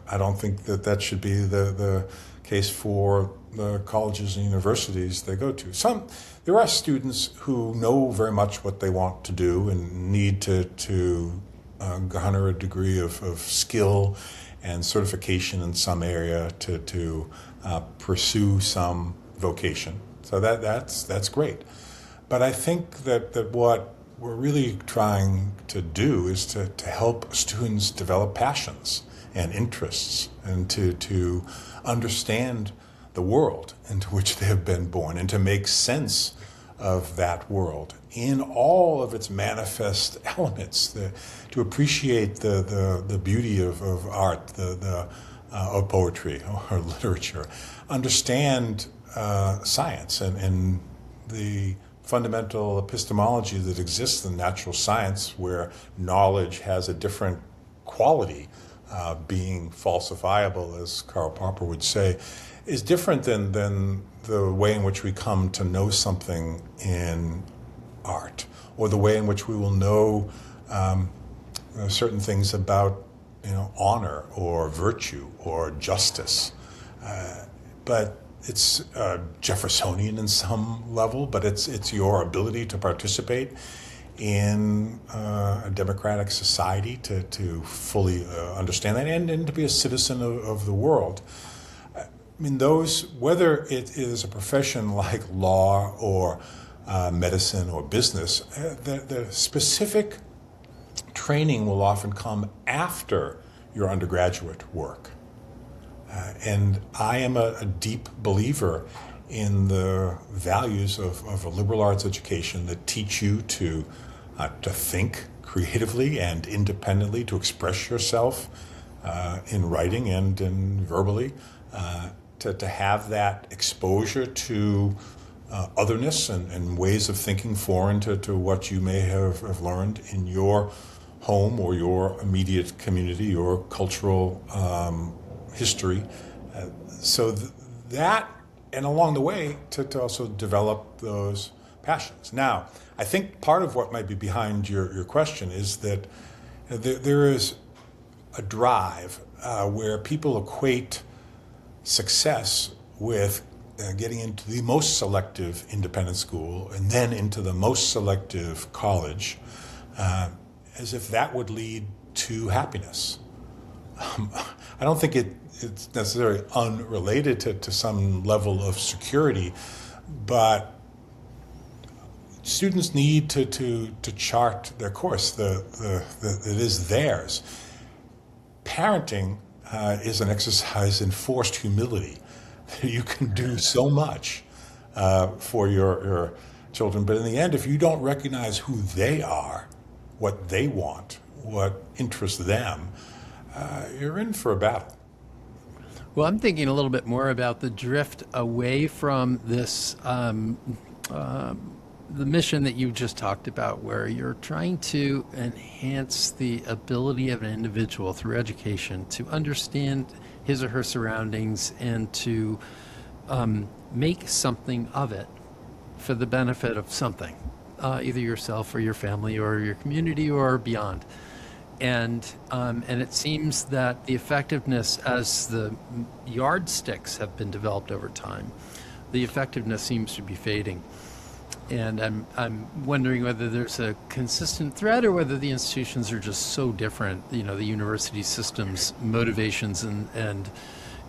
I don't think that should be the case for the colleges and universities they go to. There are students who know very much what they want to do and need to garner a degree of skill and certification in some area to pursue some vocation. So that's great. But I think that what we're really trying to do is to help students develop passions and interests and to understand the world into which they have been born and to make sense of that world in all of its manifest elements, to appreciate the beauty of art, of poetry or literature, understand science and the fundamental epistemology that exists in natural science, where knowledge has a different quality, being falsifiable, as Karl Popper would say, is different than the way in which we come to know something in art, or the way in which we will know certain things about honor or virtue or justice. But it's Jeffersonian in some level, but it's your ability to participate in a democratic society to fully understand that and to be a citizen of the world. I mean, whether it is a profession like law or medicine or business, the specific training will often come after your undergraduate work. And I am a deep believer in the values of a liberal arts education that teach you to think creatively and independently, to express yourself in writing and verbally, to have that exposure to otherness and ways of thinking foreign to what you may have learned in your home or your immediate community, your cultural history. That, and along the way, to also develop those passions. Now, I think part of what might be behind your question is that there is a drive where people equate success with getting into the most selective independent school and then into the most selective college, as if that would lead to happiness. I don't think it's necessarily unrelated to some level of security, but students need to chart their course. It is theirs. Parenting is an exercise in forced humility. You can do so much for your children, but in the end, if you don't recognize who they are, what they want, what interests them, you're in for a battle. Well, I'm thinking a little bit more about the drift away from this, the mission that you just talked about, where you're trying to enhance the ability of an individual through education to understand his or her surroundings and to make something of it for the benefit of something, either yourself or your family or your community or beyond. And it seems that the effectiveness, as the yardsticks have been developed over time, the effectiveness seems to be fading. And I'm wondering whether there's a consistent thread or whether the institutions are just so different. The university systems, motivations and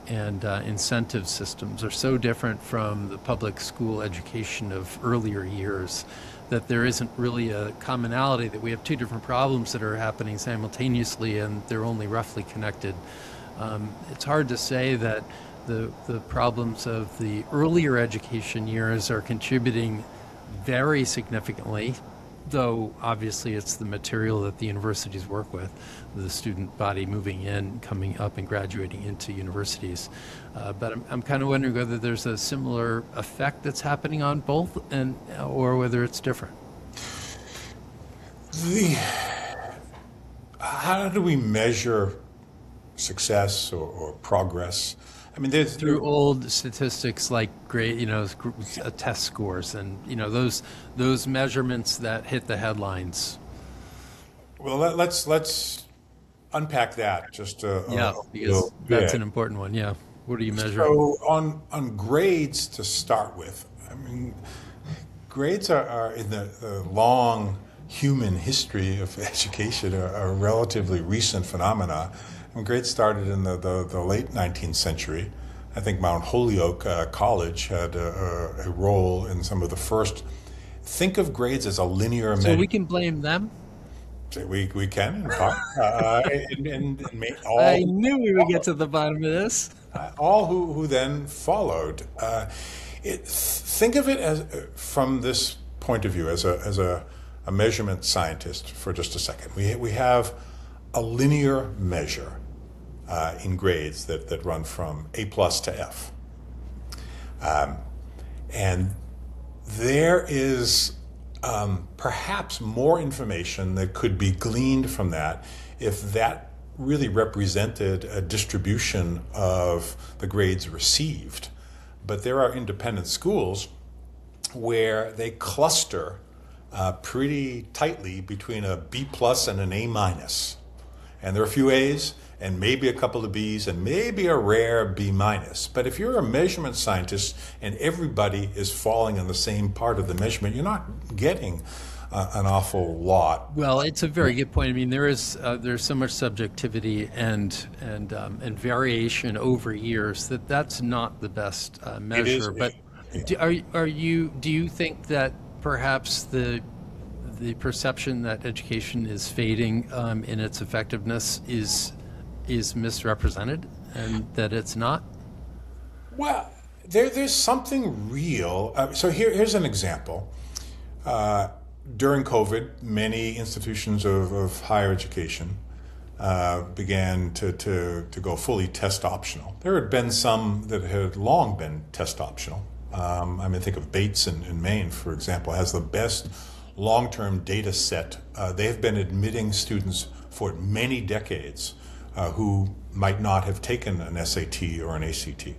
incentive systems are so different from the public school education of earlier years that there isn't really a commonality, that we have two different problems that are happening simultaneously and they're only roughly connected. It's hard to say that the problems of the earlier education years are contributing very significantly, though obviously it's the material that the universities work with, the student body moving in, coming up and graduating into universities. But I'm kind of wondering whether there's a similar effect that's happening on both, or whether it's different. How do we measure success or progress? I mean, Through old statistics like grade, test scores, and those measurements that hit the headlines. Well, let's unpack that just a Because little that's bit. an important one. Yeah, what do you measure? So on grades to start with, I mean, grades are in the long human history of education a relatively recent phenomena. And grades started in the late 19th century. I think Mount Holyoke College had a role in some of the first. Think of grades as a linear So measure. we can blame them. We can, in part. I knew we would get to the bottom of this. All who then followed. Think of it as from this point of view as a measurement scientist for just a second. We have a linear measure in grades that run from A plus to F. And there is perhaps more information that could be gleaned from that if that really represented a distribution of the grades received. But there are independent schools where they cluster pretty tightly between a B plus and an A minus. and there are a few A's and maybe a couple of B's and maybe a rare B minus. But if you're a measurement scientist and everybody is falling in the same part of the measurement, you're not getting an awful lot. Well, it's a very good point. I mean, there's so much subjectivity and variation over years that's not the best measure. But do you think that perhaps the perception that education is fading in its effectiveness is misrepresented, and that it's not? Well, there's something real. So here's an example. During COVID, many institutions of higher education began to go fully test optional. There had been some that had long been test optional. I mean, think of Bates in Maine, for example, has the best long-term data set. They have been admitting students for many decades who might not have taken an SAT or an ACT.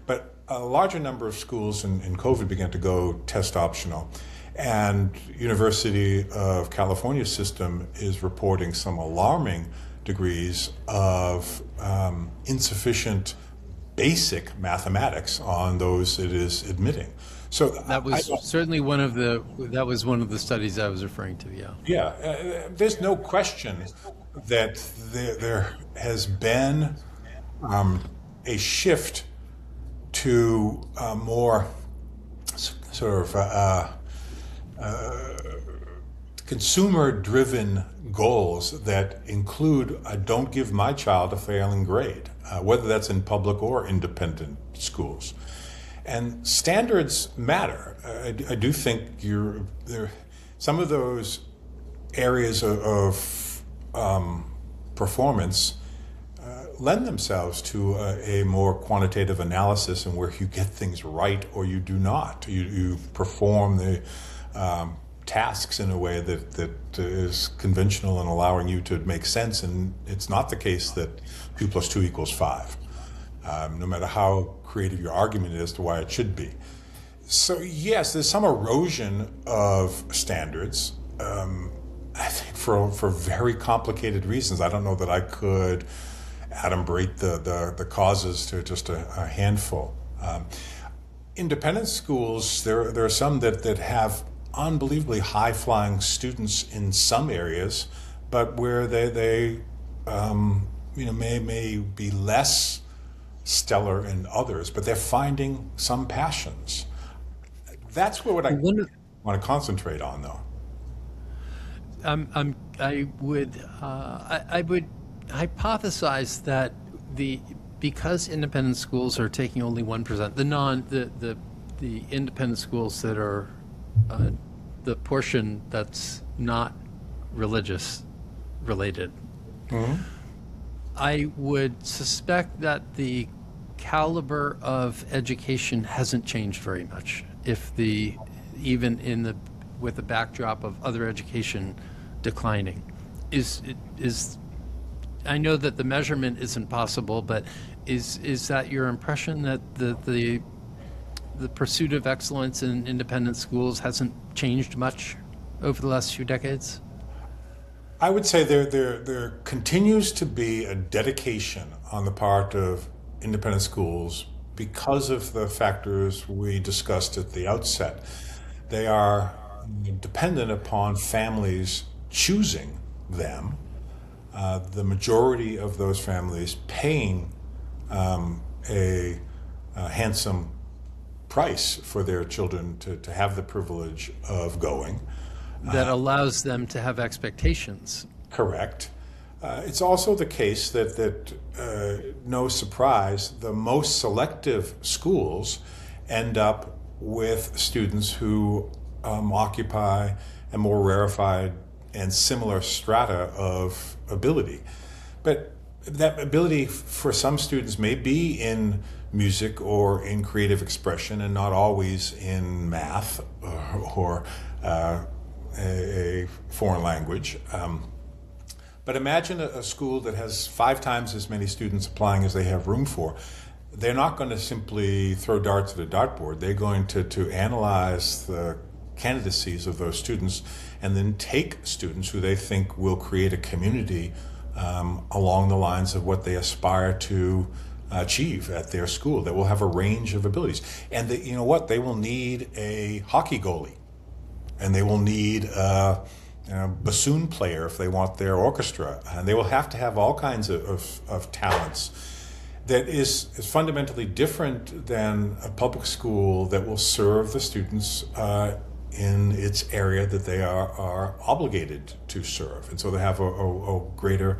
But a larger number of schools in COVID began to go test optional. And University of California system is reporting some alarming degrees of insufficient basic mathematics on those it is admitting. So that was certainly one of the studies I was referring to. Yeah. Yeah. There's no question that there has been a shift to more sort of consumer-driven goals that include don't give my child a failing grade, whether that's in public or independent schools. And standards matter. I do think some of those areas of performance lend themselves to a more quantitative analysis, and where you get things right or you do not. You perform the tasks in a way that is conventional and allowing you to make sense, and it's not the case that 2 + 2 = 5, no matter how creative your argument is to why it should be. So yes, there's some erosion of standards, I think for very complicated reasons. I don't know that I could adumbrate the causes to just a handful. Independent schools, there are some that have unbelievably high-flying students in some areas, but where they may be less stellar in others, but they're finding some passions. That's what I want to concentrate on, though. I would hypothesize that because independent schools are taking only 1%, the independent schools that are the portion that's not religious related, I would suspect that the caliber of education hasn't changed very much. With the backdrop of other education declining, I know that the measurement isn't possible, but is that your impression, that the pursuit of excellence in independent schools hasn't changed much over the last few decades? I would say there continues to be a dedication on the part of independent schools because of the factors we discussed at the outset. They are dependent upon families choosing them, the majority of those families paying a handsome price for their children to have the privilege of going. That allows them to have expectations. Correct. It's also the case that no surprise, the most selective schools end up with students who occupy a more rarefied and similar strata of ability. But that ability for some students may be in music or in creative expression, and not always in math or a foreign language. But imagine a school that has 5 times as many students applying as they have room for. They're not going to simply throw darts at a dartboard. They're going to analyze the candidacies of those students and then take students who they think will create a community along the lines of what they aspire to achieve at their school. They will have a range of abilities. And you know what? They will need a hockey goalie, and they will need a bassoon player if they want their orchestra. And they will have to have all kinds of talents that is fundamentally different than a public school that will serve the students in its area that they are obligated to serve. And so they have a greater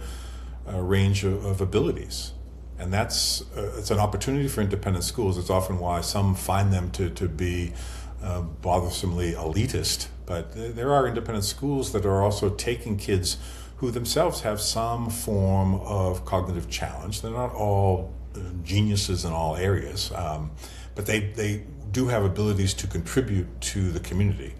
range of abilities. And it's an opportunity for independent schools. It's often why some find them to be bothersomely elitist. But there are independent schools that are also taking kids who themselves have some form of cognitive challenge. They're not all geniuses in all areas, but they do have abilities to contribute to the community.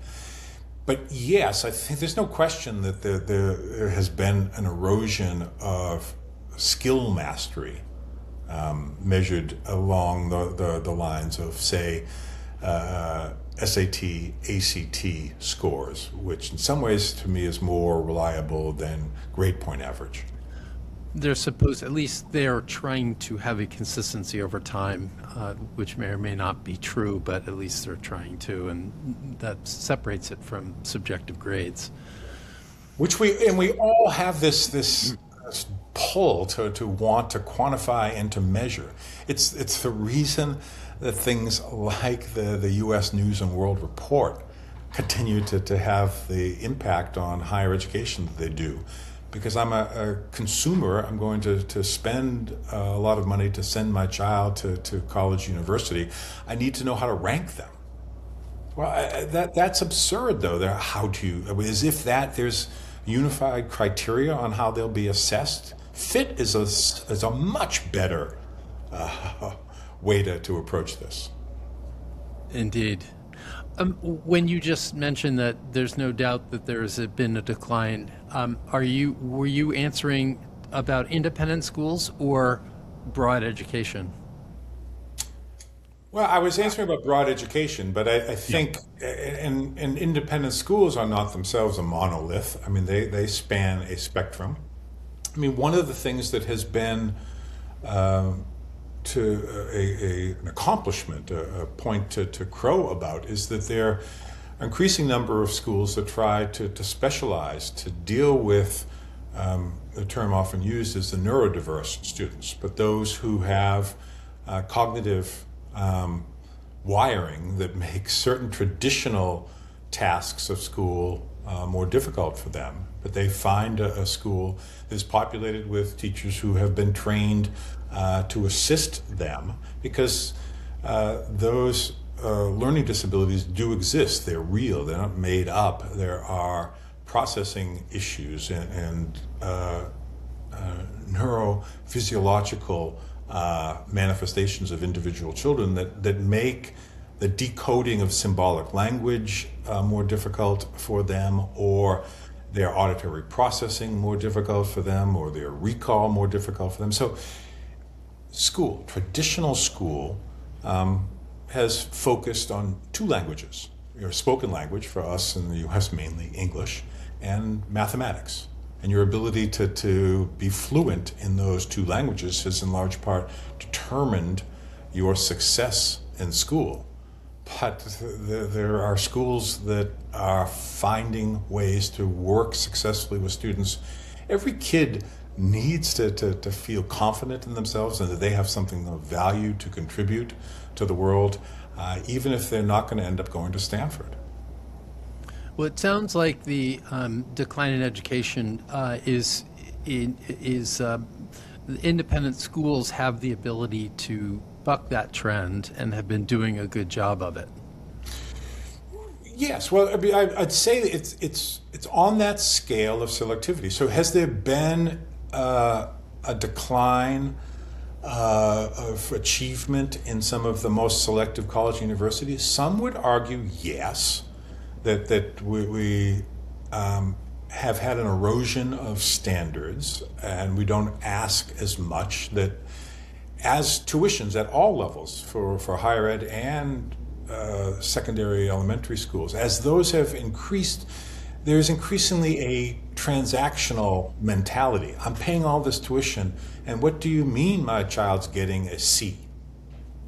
But yes, I think there's no question that there has been an erosion of skill mastery measured along the lines of, say, SAT, ACT scores, which in some ways to me is more reliable than grade point average. They're supposed, at least they're trying to have a consistency over time, which may or may not be true, but at least they're trying to, and that separates it from subjective grades. Which we all have this pull to want to quantify and to measure. It's the reason that things like the U.S. News and World Report continue to have the impact on higher education that they do. Because I'm a consumer, I'm going to spend a lot of money to send my child to college, university. I need to know how to rank them. Well, that's absurd, though. As if there's unified criteria on how they'll be assessed. FIT is a much better way to approach this. Indeed. When you just mentioned that there's no doubt that there's been a decline, were you answering about independent schools or broad education? Well, I was answering about broad education, but I think and independent schools are not themselves a monolith. I mean, they span a spectrum. I mean, one of the things that has been an accomplishment, a point to crow about, is that there are an increasing number of schools that try to specialize, to deal with the term often used is the neurodiverse students, but those who have cognitive wiring that makes certain traditional tasks of school more difficult for them. But they find a school that is populated with teachers who have been trained to assist them, because those learning disabilities do exist. They're real. They're not made up. There are processing issues and neurophysiological manifestations of individual children that make the decoding of symbolic language more difficult for them, or their auditory processing more difficult for them, or their recall more difficult for them. So traditional school has focused on two languages, spoken language for us in the US, mainly English, and mathematics. And your ability to be fluent in those two languages has in large part determined your success in school. But there are schools that are finding ways to work successfully with students. Every kid needs to feel confident in themselves and that they have something of value to contribute to the world, even if they're not going to end up going to Stanford. Well, it sounds like the decline in education is independent schools have the ability to buck that trend and have been doing a good job of it. Yes, well, I'd say it's on that scale of selectivity. So has there been a decline of achievement in some of the most selective college universities? Some would argue yes, that we have had an erosion of standards, and we don't ask as much, that as tuitions at all levels for higher ed and secondary elementary schools, as those have increased, there's increasingly a transactional mentality. I'm paying all this tuition, and what do you mean my child's getting a C?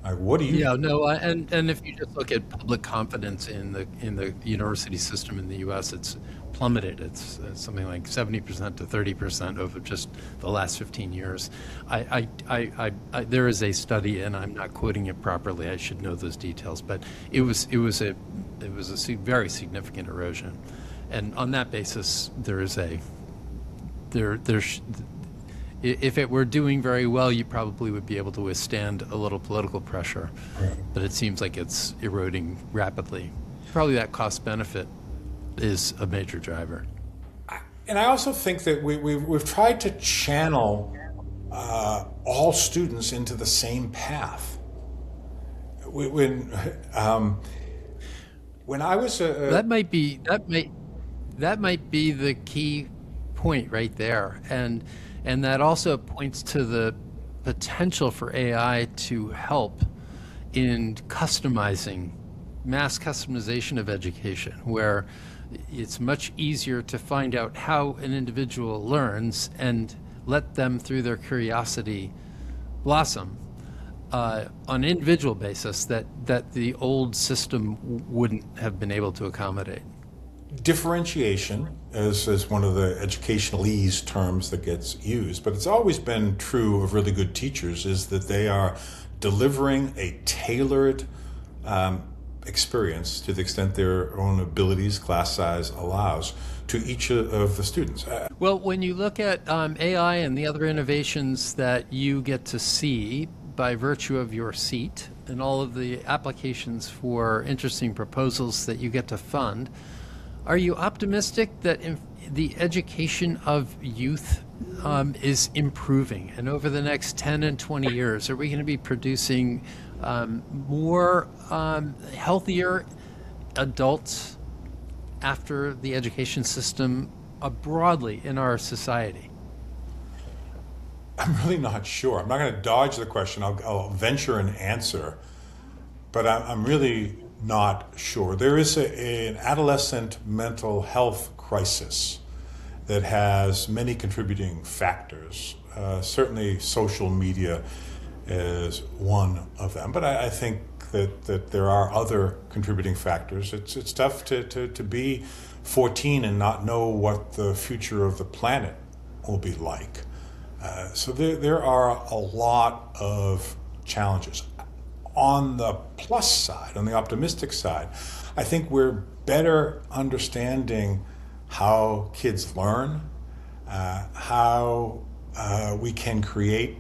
Like, what do you? Yeah, no, and if you just look at public confidence in the university system in the U.S., it's plummeted. It's something like 70% to 30% over just the last 15 years. There is a study, and I'm not quoting it properly. I should know those details, but it was a very significant erosion, and on that basis, there's if it were doing very well, you probably would be able to withstand a little political pressure. Right. But it seems like it's eroding rapidly. Probably that cost benefit is a major driver. And I also think that we've tried to channel all students into the same path. When I was That might be the key point right there, and that also points to the potential for AI to help in mass customization of education, where it's much easier to find out how an individual learns and let them, through their curiosity, blossom on an individual basis that the old system wouldn't have been able to accommodate. Differentiation is one of the educationalese terms that gets used, but it's always been true of really good teachers, is that they are delivering a tailored experience to the extent their own abilities, class size allows, to each of the students. Well, when you look at AI and the other innovations that you get to see by virtue of your seat and all of the applications for interesting proposals that you get to fund, are you optimistic that the education of youth is improving? And over the next 10 and 20 years, are we going to be producing more healthier adults after the education system broadly in our society? I'm really not sure. I'm not going to dodge the question. I'll venture an answer, but I'm really not sure. There is an adolescent mental health crisis that has many contributing factors. Certainly social media is one of them, but I think that there are other contributing factors. It's tough to be 14 and not know what the future of the planet will be like. So there are a lot of challenges. On the plus side, on the optimistic side, I think we're better understanding how kids learn, how we can create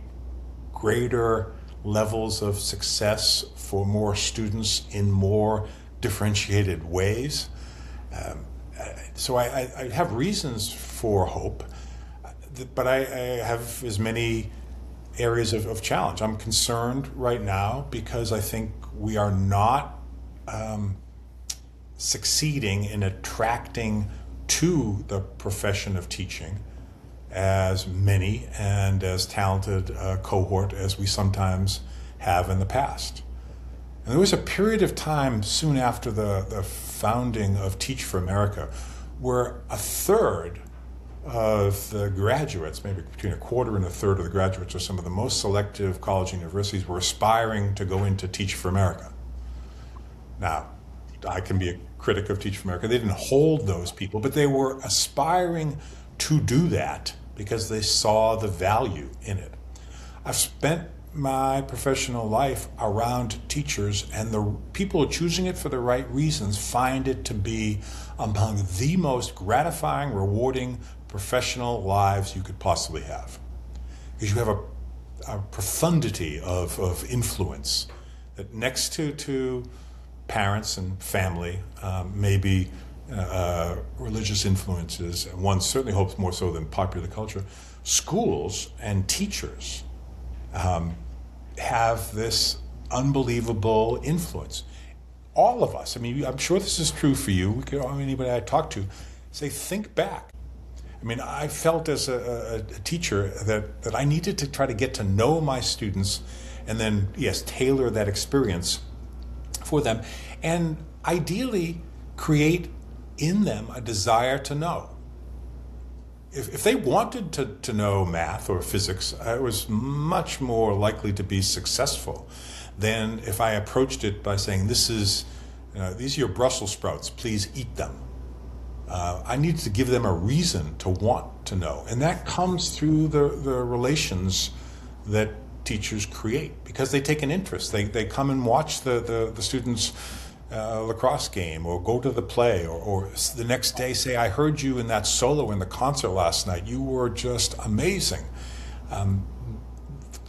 greater levels of success for more students in more differentiated ways. So I have reasons for hope, but I have as many areas of challenge. I'm concerned right now because I think we are not succeeding in attracting to the profession of teaching as many and as talented a cohort as we sometimes have in the past. And there was a period of time soon after the founding of Teach for America where a third of the graduates, maybe between a quarter and a third of the graduates of some of the most selective college universities, were aspiring to go into Teach for America. Now, I can be a critic of Teach for America. They didn't hold those people, but they were aspiring to do that because they saw the value in it. I've spent my professional life around teachers, and the people choosing it for the right reasons find it to be among the most gratifying, rewarding professional lives you could possibly have. Because you have a profundity of influence that next to parents and family, maybe religious influences, and one certainly hopes more so than popular culture, schools and teachers have this unbelievable influence. All of us, I mean, I'm sure this is true for you, anybody I talk to, say, think back. I mean, I felt as a teacher that I needed to try to get to know my students and then, yes, tailor that experience for them and ideally create in them a desire to know. If they wanted to know math or physics, I was much more likely to be successful than if I approached it by saying, these are your Brussels sprouts, please eat them. I needed to give them a reason to want to know. And that comes through the relations that teachers create, because they take an interest. They come and watch the students' lacrosse game, or go to the play, or the next day say, I heard you in that solo in the concert last night. You were just amazing.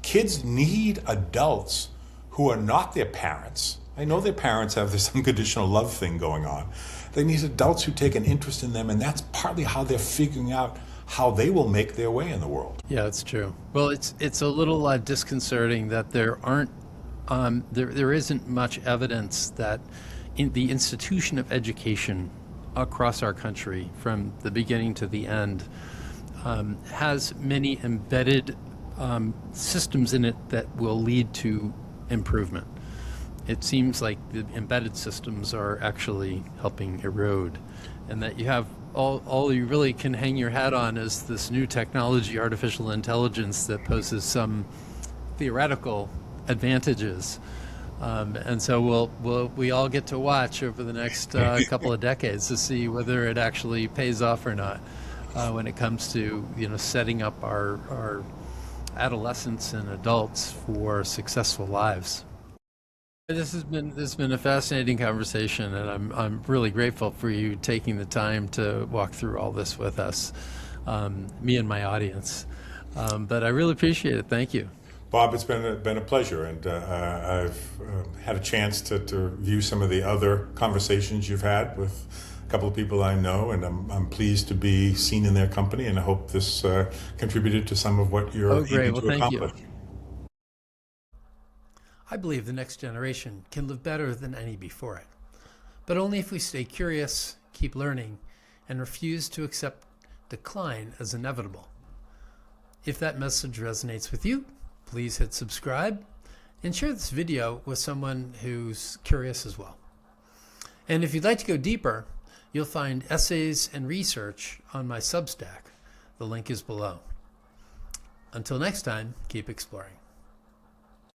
Kids need adults who are not their parents. I know their parents have this unconditional love thing going on. They need adults who take an interest in them, and that's partly how they're figuring out how they will make their way in the world. Yeah, it's true. Well, it's a little disconcerting that there aren't there isn't much evidence that in the institution of education across our country, from the beginning to the end, has many embedded systems in it that will lead to improvement. It seems like the embedded systems are actually helping erode, and that you have all you really can hang your hat on is this new technology, artificial intelligence, that poses some theoretical advantages. And so we all get to watch over the next couple of decades to see whether it actually pays off or not when it comes to setting up our adolescents and adults for successful lives. This has been a fascinating conversation, and I'm really grateful for you taking the time to walk through all this with us, me and my audience. But I really appreciate it. Thank you. Bob, it's been a pleasure, and I've had a chance to view some of the other conversations you've had with a couple of people I know, and I'm pleased to be seen in their company, and I hope this contributed to some of what you're aiming to accomplish. You. I believe the next generation can live better than any before it, but only if we stay curious, keep learning, and refuse to accept decline as inevitable. If that message resonates with you, please hit subscribe and share this video with someone who's curious as well. And if you'd like to go deeper, you'll find essays and research on my Substack. The link is below. Until next time, keep exploring.